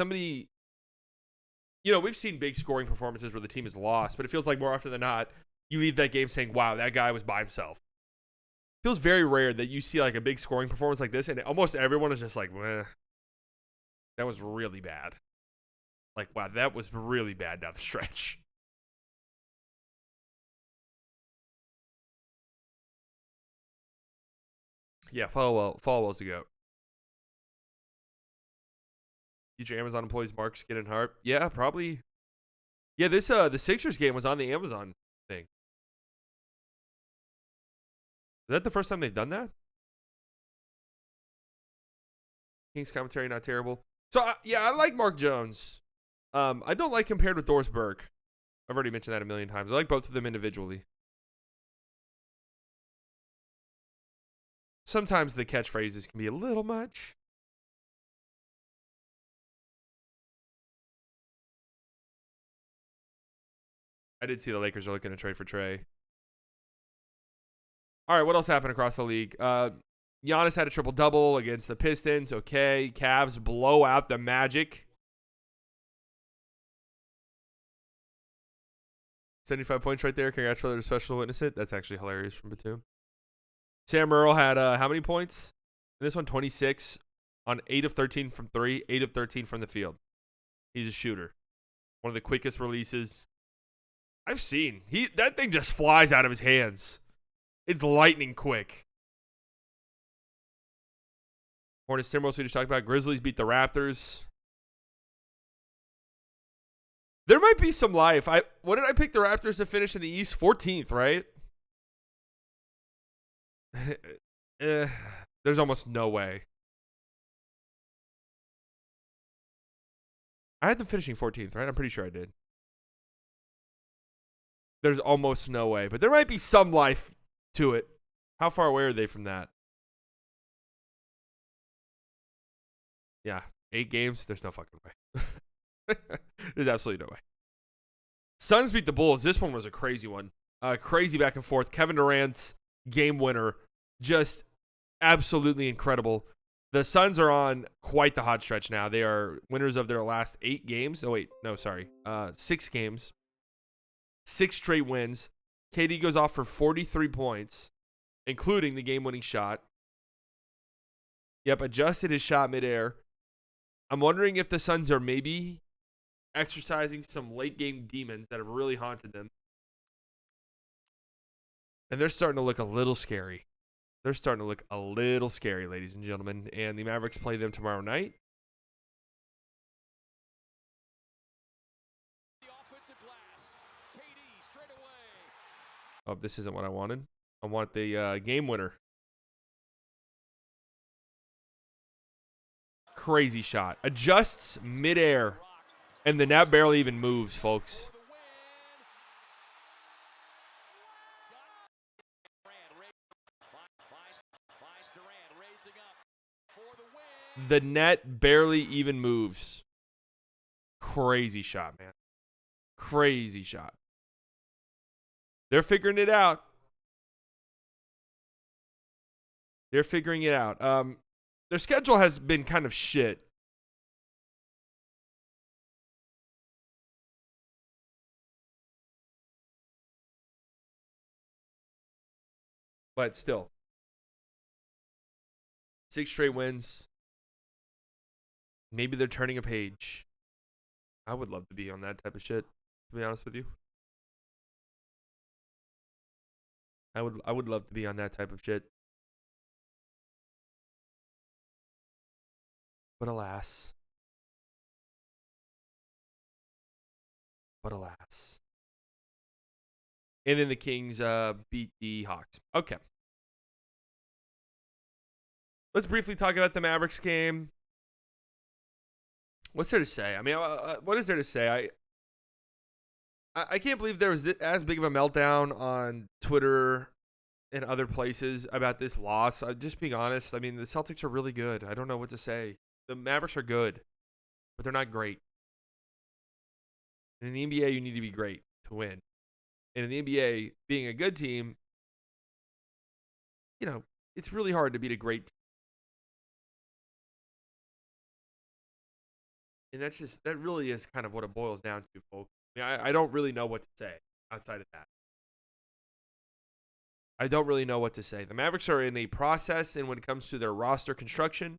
we've seen big scoring performances where the team is lost, but it feels like more often than not, you leave that game saying, wow, that guy was by himself. It feels very rare that you see like a big scoring performance like this, and almost everyone is just like, that was really bad. Like, wow, that was really bad down the stretch. Yeah, Followell's the GOAT. Future Amazon employees Mark Skin and Hart. Yeah, probably. Yeah, this the Sixers game was on the Amazon thing. Is that the first time they've done that? Kings commentary not terrible. So I like Mark Jones. I don't like him paired with Doris Burke. I've already mentioned that a million times. I like both of them individually. Sometimes the catchphrases can be a little much. I did see the Lakers are looking to trade for Trey. All right, what else happened across the league? Giannis had a triple-double against the Pistons. Okay, Cavs blow out the Magic. 75 points right there. Congrats for the special witness it. That's actually hilarious from Batum. Sam Merrill had how many points? In this one, 26 on 8 of 13 from 3, 8 of 13 from the field. He's a shooter. One of the quickest releases I've seen. That thing just flies out of his hands. It's lightning quick. Hornets, Timberwolves, we just talked about. Grizzlies beat the Raptors. There might be some life. What did I pick the Raptors to finish in the East? 14th, right? There's almost no way. I had them finishing 14th, right? I'm pretty sure I did. There's almost no way. But there might be some life to it. How far away are they from that? Yeah. 8 games? There's no fucking way. There's absolutely no way. Suns beat the Bulls. This one was a crazy one. Crazy back and forth. Kevin Durant's game winner. Just absolutely incredible. The Suns are on quite the hot stretch now. They are winners of their last 8 games. Oh, wait. No, sorry. 6 games. 6 straight wins. KD goes off for 43 points, including the game-winning shot. Yep, adjusted his shot midair. I'm wondering if the Suns are maybe exercising some late-game demons that have really haunted them. And they're starting to look a little scary. They're starting to look a little scary, ladies and gentlemen. And the Mavericks play them tomorrow night. Oh, this isn't what I wanted. I want the game winner. Crazy shot. Adjusts midair. And the net barely even moves, folks. The net barely even moves. Crazy shot, man. Crazy shot. They're figuring it out. They're figuring it out. Their schedule has been kind of shit. But still. 6 straight wins. Maybe they're turning a page. I would love to be on that type of shit, to be honest with you. I would love to be on that type of shit. But alas. And then the Kings beat the Hawks. Okay. Let's briefly talk about the Mavericks game. What's there to say? I mean, what is there to say? I can't believe there was as big of a meltdown on Twitter and other places about this loss. Just being honest, I mean, the Celtics are really good. I don't know what to say. The Mavericks are good, but they're not great. And in the NBA, you need to be great to win. And in the NBA, being a good team, you know, it's really hard to beat a great team. And that really is kind of what it boils down to, folks. I mean, I don't really know what to say outside of that. I don't really know what to say. The Mavericks are in a process, and when it comes to their roster construction,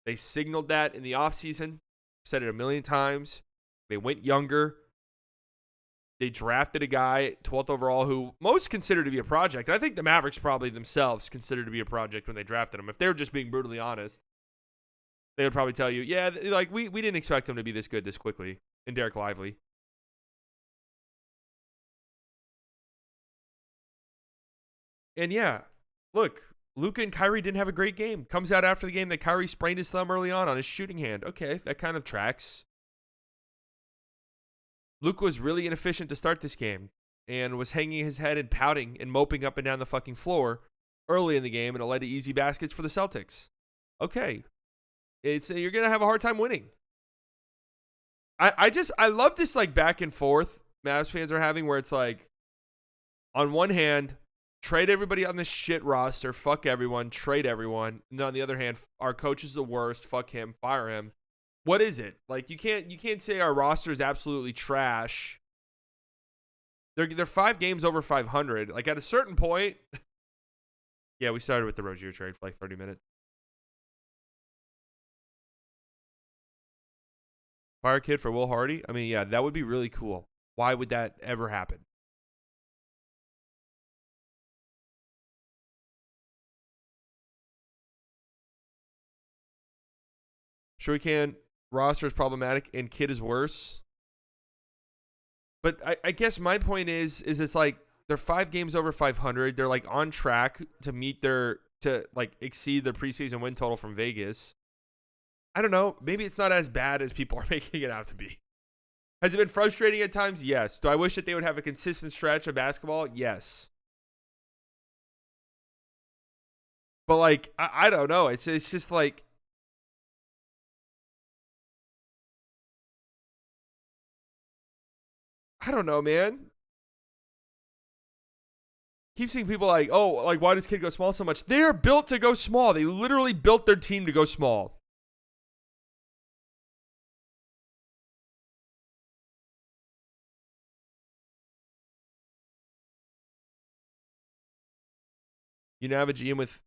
they signaled that in the offseason. Said it a million times. They went younger. They drafted a guy, 12th overall, who most consider to be a project. I think the Mavericks probably themselves considered to be a project when they drafted him. If they were just being brutally honest, they would probably tell you, yeah, like we didn't expect him to be this good this quickly. And Derek Lively. And yeah, look, Luka and Kyrie didn't have a great game. Comes out after the game that Kyrie sprained his thumb early on his shooting hand. Okay, that kind of tracks. Luka was really inefficient to start this game and was hanging his head and pouting and moping up and down the fucking floor early in the game, and it led to easy baskets for the Celtics. Okay. You're going to have a hard time winning. I love this like back and forth Mavs fans are having where it's like, on one hand, trade everybody on this shit roster, fuck everyone, trade everyone. And then on the other hand, our coach is the worst, fuck him, fire him. What is it? Like you can't say our roster is absolutely trash. They're 5 games over 500. Like at a certain point, yeah, we started with the Rozier trade for like 30 minutes. Fire kid for Will Hardy? I mean, yeah, that would be really cool. Why would that ever happen? Sure we can. Roster is problematic and kid is worse. But I guess my point is it's like they're 5 games over 500. They're like on track to exceed their preseason win total from Vegas. I don't know. Maybe it's not as bad as people are making it out to be. Has it been frustrating at times? Yes. Do I wish that they would have a consistent stretch of basketball? Yes. But like, I don't know. It's just like, I don't know, man. Keep seeing people like, oh, like why does kid go small so much? They're built to go small. They literally built their team to go small. You now have a GM with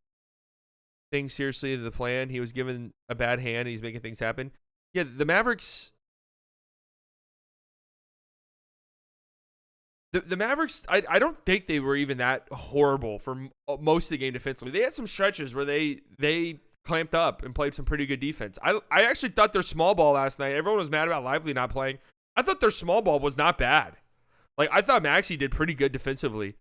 things seriously to the plan. He was given a bad hand and he's making things happen. Yeah, the Mavericks. The Mavericks, I don't think they were even that horrible for most of the game defensively. They had some stretches where they clamped up and played some pretty good defense. I actually thought their small ball last night, everyone was mad about Lively not playing. I thought their small ball was not bad. Like, I thought Maxey did pretty good defensively.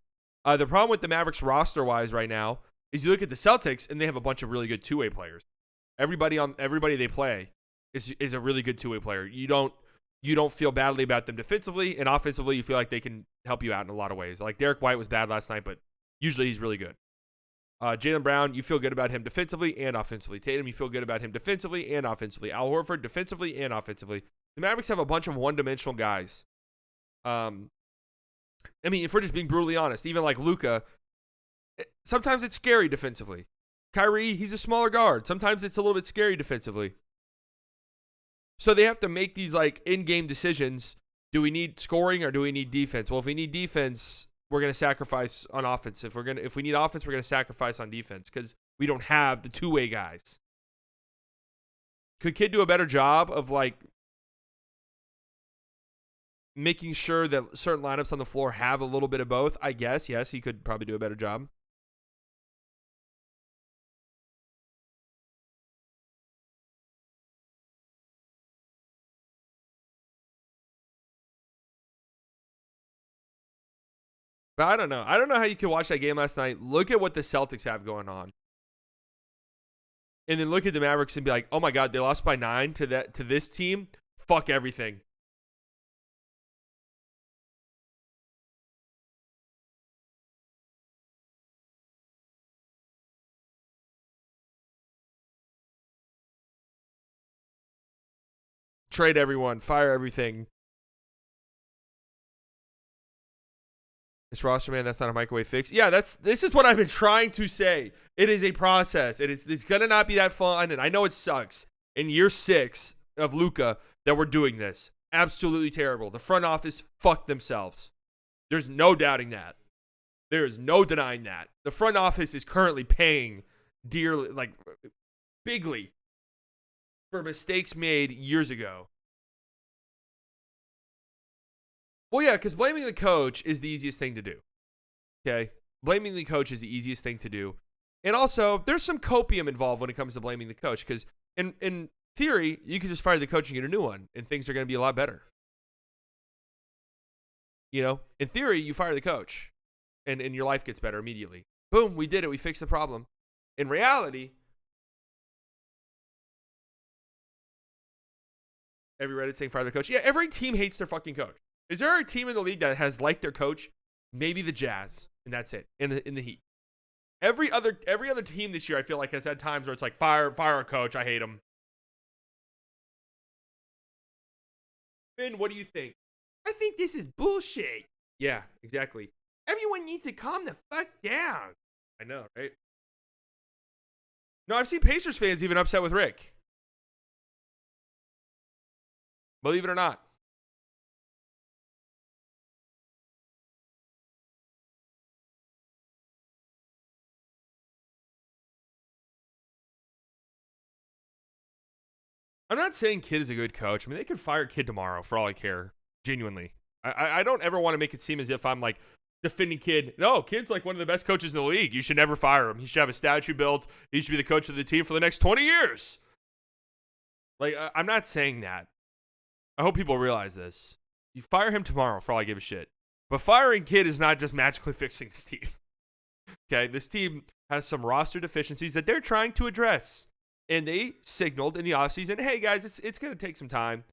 The problem with the Mavericks roster-wise right now is you look at the Celtics, and they have a bunch of really good two-way players. Everybody they play is a really good two-way player. You don't feel badly about them defensively, and offensively, you feel like they can help you out in a lot of ways. Like Derek White was bad last night, but usually he's really good. Jaylen Brown, you feel good about him defensively and offensively. Tatum, you feel good about him defensively and offensively. Al Horford, defensively and offensively. The Mavericks have a bunch of one-dimensional guys. I mean, if we're just being brutally honest, even like Luka, sometimes it's scary defensively. Kyrie, he's a smaller guard. Sometimes it's a little bit scary defensively. So they have to make these like in-game decisions. Do we need scoring or do we need defense? Well, if we need defense, we're going to sacrifice on offense. If we need offense, we're going to sacrifice on defense because we don't have the two-way guys. Could Kidd do a better job of like making sure that certain lineups on the floor have a little bit of both? I guess, yes, he could probably do a better job. But I don't know. I don't know how you could watch that game last night. Look at what the Celtics have going on. And then look at the Mavericks and be like, oh my God, they lost by 9 to this team. Fuck everything. Trade everyone. Fire everything. This roster, man, that's not a microwave fix. Yeah, this is what I've been trying to say. It is a process. It's gonna not be that fun, and I know it sucks. In year 6 of Luka that we're doing this. Absolutely terrible. The front office fucked themselves. There's no doubting that. There is no denying that. The front office is currently paying dearly, like bigly, for mistakes made years ago. Well, yeah, because blaming the coach is the easiest thing to do. Okay? Blaming the coach is the easiest thing to do. And also, there's some copium involved when it comes to blaming the coach. Because in theory, you can just fire the coach and get a new one, and things are going to be a lot better. You know? In theory, you fire the coach, and your life gets better immediately. Boom, we did it. We fixed the problem. In reality, every Reddit saying fire the coach. Yeah, every team hates their fucking coach. Is there a team in the league that has liked their coach? Maybe the Jazz, and that's it. In the Heat. Every other team this year, I feel like, has had times where it's like fire a coach. I hate him. Finn, what do you think? I think this is bullshit. Yeah, exactly. Everyone needs to calm the fuck down. I know, right? No, I've seen Pacers fans even upset with Rick. Believe it or not. I'm not saying Kidd is a good coach. I mean, they could fire Kidd tomorrow for all I care. Genuinely. I don't ever want to make it seem as if I'm like defending Kidd. No, Kidd's like one of the best coaches in the league. You should never fire him. He should have a statue built. He should be the coach of the team for the next 20 years. Like, I'm not saying that. I hope people realize this. You fire him tomorrow for all I give a shit. But firing Kidd is not just magically fixing this team. Okay, this team has some roster deficiencies that they're trying to address. And they signaled in the offseason, hey, guys, it's going to take some time.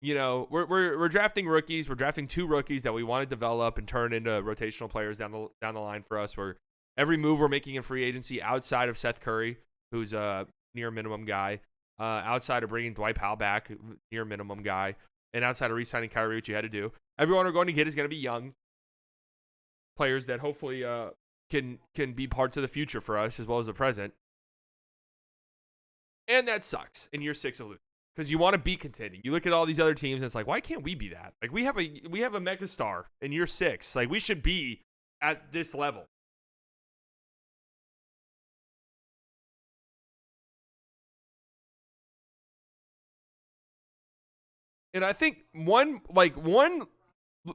You know, we're drafting rookies. We're drafting 2 rookies that we want to develop and turn into rotational players down the line for us. Where every move we're making in free agency outside of Seth Curry, who's a near minimum guy, outside of bringing Dwight Powell back, near minimum guy, and outside of re-signing Kyrie, which you had to do, everyone we're going to get is going to be young players that hopefully can be parts of the future for us as well as the present. And that sucks in year 6 of Luka because you want to be contending. You look at all these other teams, and it's like, why can't we be that? Like we have a megastar in year 6. Like we should be at this level. And I think one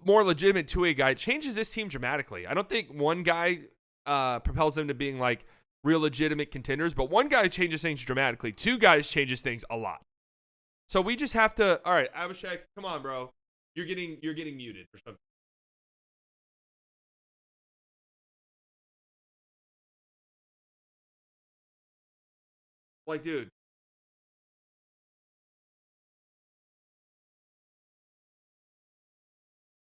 more legitimate two-way guy changes this team dramatically. I don't think one guy propels them to being like real legitimate contenders, but one guy changes things dramatically. 2 guys changes things a lot. So we just have to. All right, Abhishek, come on, bro. You're getting muted or something. Like, dude.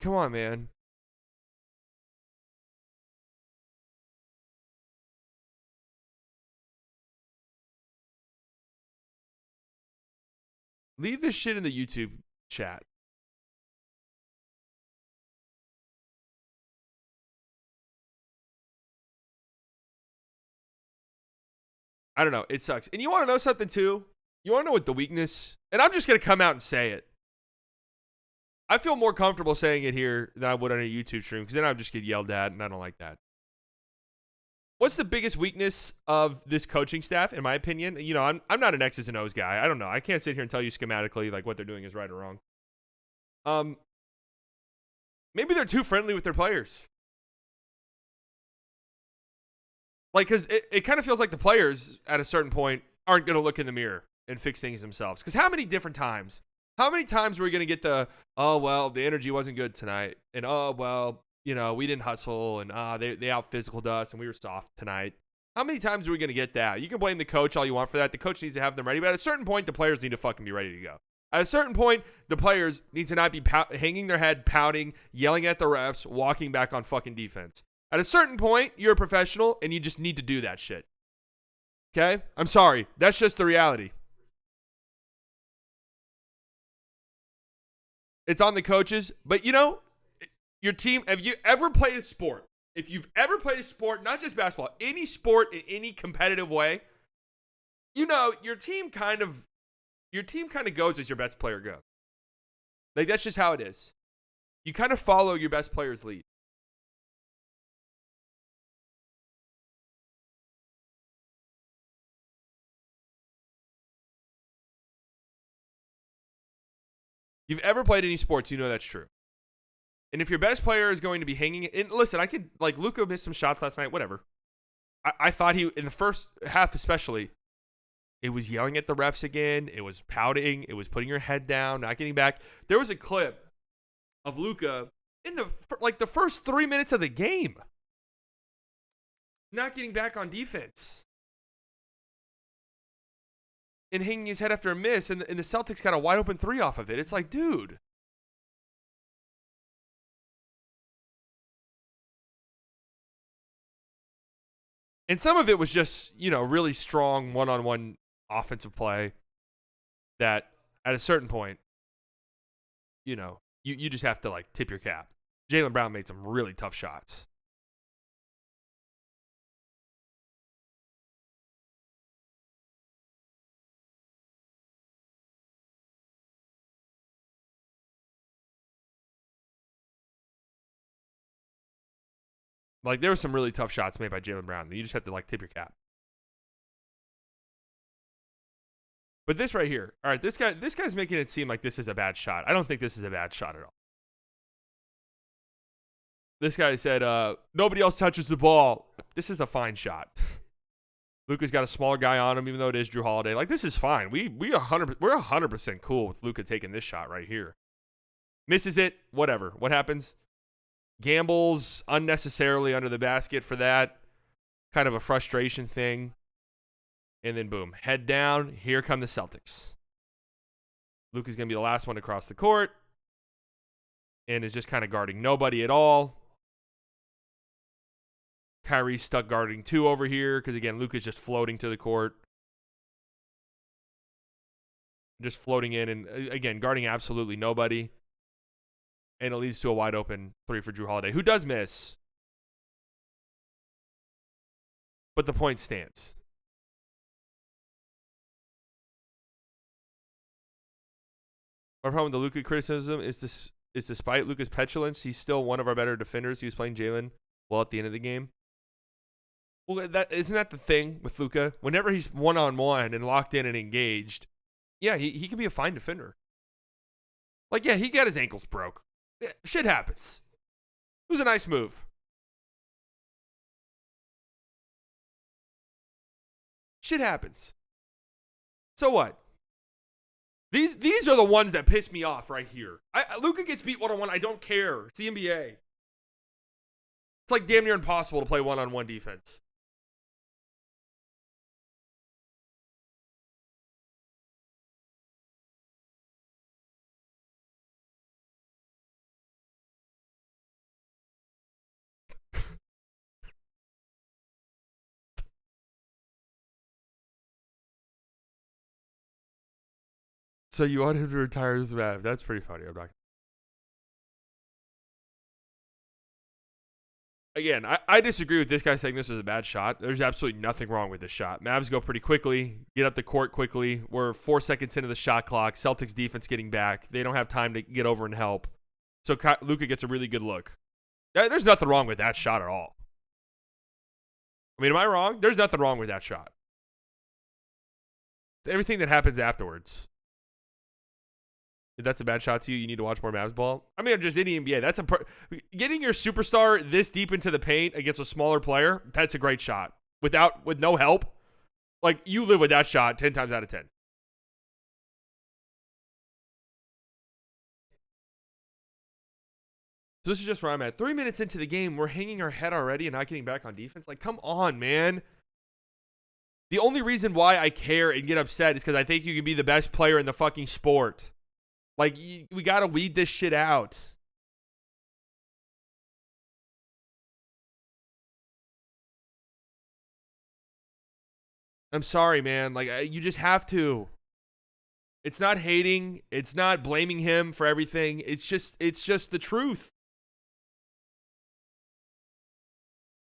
Come on, man. Leave this shit in the YouTube chat. I don't know. It sucks. And you want to know something too? You want to know what the weakness? And I'm just going to come out and say it. I feel more comfortable saying it here than I would on a YouTube stream because then I'll just get yelled at, and I don't like that. What's the biggest weakness of this coaching staff, in my opinion? You know, I'm not an X's and O's guy. I don't know. I can't sit here and tell you schematically like what they're doing is right or wrong. Maybe they're too friendly with their players. Like, because it kind of feels like the players at a certain point aren't going to look in the mirror and fix things themselves. Because how many times were we going to get the, oh, well, the energy wasn't good tonight. And, oh, well, you know, we didn't hustle. And they out-physicaled us and we were soft tonight. How many times are we going to get that? You can blame the coach all you want for that. The coach needs to have them ready. But at a certain point, the players need to fucking be ready to go. At a certain point, the players need to not be hanging their head, pouting, yelling at the refs, walking back on fucking defense. At a certain point, you're a professional, and you just need to do that shit. Okay? I'm sorry. That's just the reality. It's on the coaches. But, you know, your team, have you ever played a sport? If you've ever played a sport, not just basketball, any sport in any competitive way, you know, your team kind of goes as your best player goes. Like, that's just how it is. You kind of follow your best player's lead. You've ever played any sports, you know that's true. And if your best player is going to be hanging, and listen, I could, like, Luka missed some shots last night, whatever. I thought he, in the first half especially, it was yelling at the refs again. It was pouting. It was putting your head down, not getting back. There was a clip of Luka in the first 3 minutes of the game, not getting back on defense and hanging his head after a miss, and the Celtics got a wide open three off of it. It's like, dude. And some of it was just, you know, really strong one-on-one offensive play that at a certain point, you know, you just have to, like, tip your cap. Jaylen Brown made some really tough shots. Like, there were some really tough shots made by Jaylen Brown. You just have to, like, tip your cap. But this right here, all right, this guy's making it seem like this is a bad shot. I don't think this is a bad shot at all. This guy said, nobody else touches the ball. This is a fine shot. Luka's got a smaller guy on him, even though it is Drew Holiday. Like, this is fine. We're 100% cool with Luka taking this shot right here. Misses it, whatever. What happens? Gambles unnecessarily under the basket for that. Kind of a frustration thing. And then, boom, head down. Here come the Celtics. Luka's going to be the last one to cross the court. And is just kind of guarding nobody at all. Kyrie's stuck guarding two over here. Because, again, Luka's just floating to the court. Just floating in. And, again, guarding absolutely nobody. And it leads to a wide open three for Drew Holiday, who does miss. But the point stands. Our problem with the Luka criticism is despite Luka's petulance, he's still one of our better defenders. He was playing Jaylen well at the end of the game. Well, isn't that the thing with Luka? Whenever he's one-on-one and locked in and engaged, yeah, he can be a fine defender. Like, yeah, he got his ankles broke. Yeah, shit happens. It was a nice move. Shit happens. So what? These are the ones that piss me off right here. Luka gets beat one-on-one. I don't care. It's the NBA. It's like damn near impossible to play one-on-one defense. So you want him to retire as a Mav? That's pretty funny. I'm not. Again, I disagree with this guy saying this was a bad shot. There's absolutely nothing wrong with this shot. Mavs go pretty quickly, get up the court quickly. We're 4 seconds into the shot clock. Celtics defense getting back. They don't have time to get over and help. So Luka gets a really good look. There's nothing wrong with that shot at all. I mean, am I wrong? There's nothing wrong with that shot. It's everything that happens afterwards. If that's a bad shot to you, you need to watch more Mavs ball. I mean, just in the NBA, getting your superstar this deep into the paint against a smaller player. That's a great shot. With no help, like you live with that shot 10 times out of 10. So this is just where I'm at. 3 minutes into the game, we're hanging our head already and not getting back on defense. Like, come on, man. The only reason why I care and get upset is because I think you can be the best player in the fucking sport. Like, we got to weed this shit out. I'm sorry, man. Like, you just have to. It's not hating. It's not blaming him for everything. It's just the truth.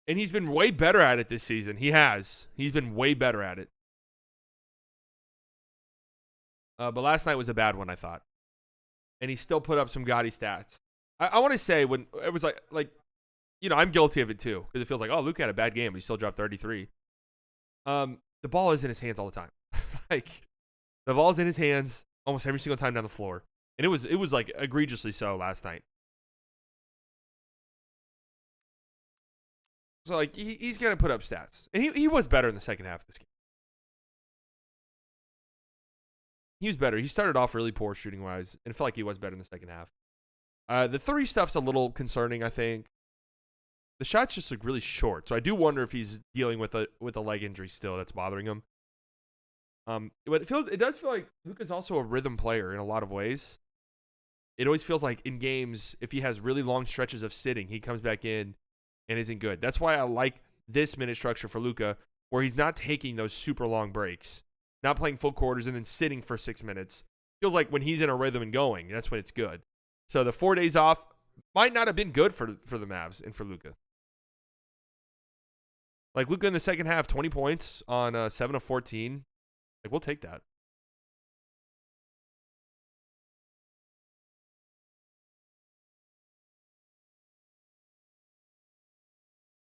And he's been way better at it this season. He has. He's been way better at it. But last night was a bad one, I thought. And he still put up some gaudy stats. I want to say when it was like, you know, I'm guilty of it too. Because it feels like, oh, Luke had a bad game, but he still dropped 33. The ball is in his hands all the time. Like, the ball's in his hands almost every single time down the floor. And it was like egregiously so last night. So, like, he's going to put up stats. And he was better in the second half of this game. He was better. He started off really poor shooting-wise, and it felt like he was better in the second half. The three stuff's a little concerning, I think. The shots just look really short, so I do wonder if he's dealing with a leg injury still that's bothering him. But it does feel like Luka's also a rhythm player in a lot of ways. It always feels like in games, if he has really long stretches of sitting, he comes back in and isn't good. That's why I like this minute structure for Luka, where he's not taking those super long breaks, not playing full quarters and then sitting for 6 minutes. Feels like when he's in a rhythm and going, that's when it's good. So the 4 days off might not have been good for the Mavs and for Luka. Like Luka in the second half, 20 points on 7 of 14. Like, we'll take that.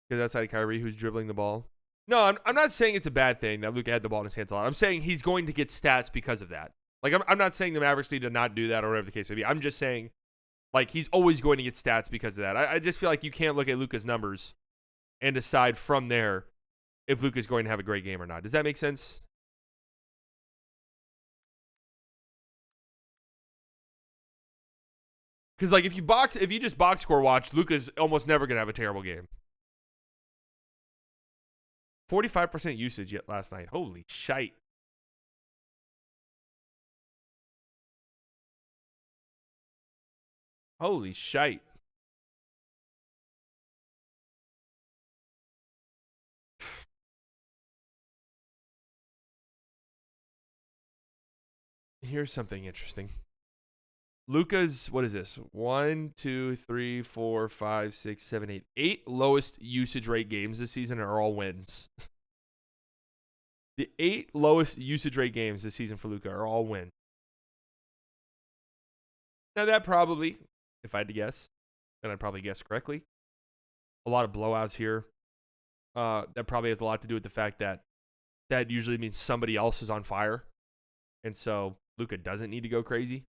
Because outside Kyrie, who's dribbling the ball. No, I'm not saying it's a bad thing that Luka had the ball in his hands a lot. I'm saying he's going to get stats because of that. Like, I'm not saying the Mavericks need to not do that or whatever the case may be. I'm just saying, like, he's always going to get stats because of that. I just feel like you can't look at Luka's numbers and decide from there if Luka's going to have a great game or not. Does that make sense? Because, like, if you just box score watch, Luka's almost never going to have a terrible game. 45% usage yet last night. Holy shite. Holy shite. Here's something interesting. Luka's, what is this? 1, 2, 3, 4, 5, 6, 7, 8. 8 lowest usage rate games this season are all wins. The 8 lowest usage rate games this season for Luka are all wins. Now that probably, if I had to guess, and I'd probably guess correctly, a lot of blowouts here. That probably has a lot to do with the fact that that usually means somebody else is on fire. And so Luka doesn't need to go crazy.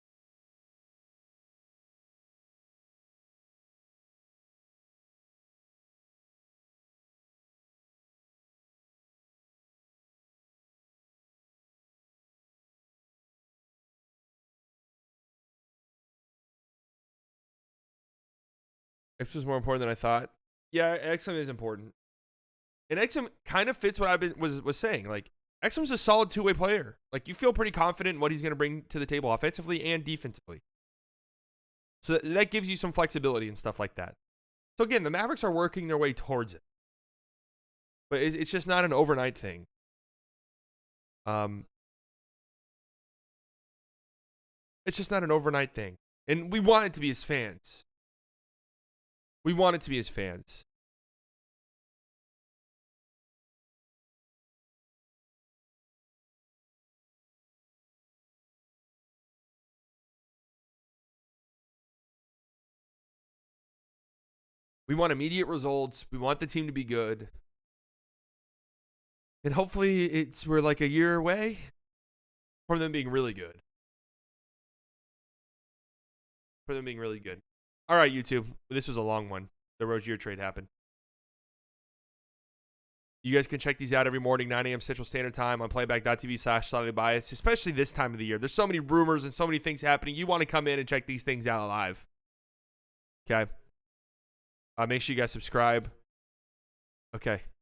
X was more important than I thought. Yeah, Exum is important. And Exum kind of fits what I was saying. Like, Exum's a solid two-way player. Like, you feel pretty confident in what he's going to bring to the table offensively and defensively. So that gives you some flexibility and stuff like that. So again, the Mavericks are working their way towards it. But it's just not an overnight thing. It's just not an overnight thing. And we want it to be as fans. We want it to be as fans. We want immediate results. We want the team to be good. And hopefully we're like a year away from them being really good. All right, YouTube. This was a long one. The Rozier trade happened. You guys can check these out every morning, 9 a.m. Central Standard Time on playback.tv/slightly biased, especially this time of the year. There's so many rumors and so many things happening. You want to come in and check these things out live. Okay? Make sure you guys subscribe. Okay.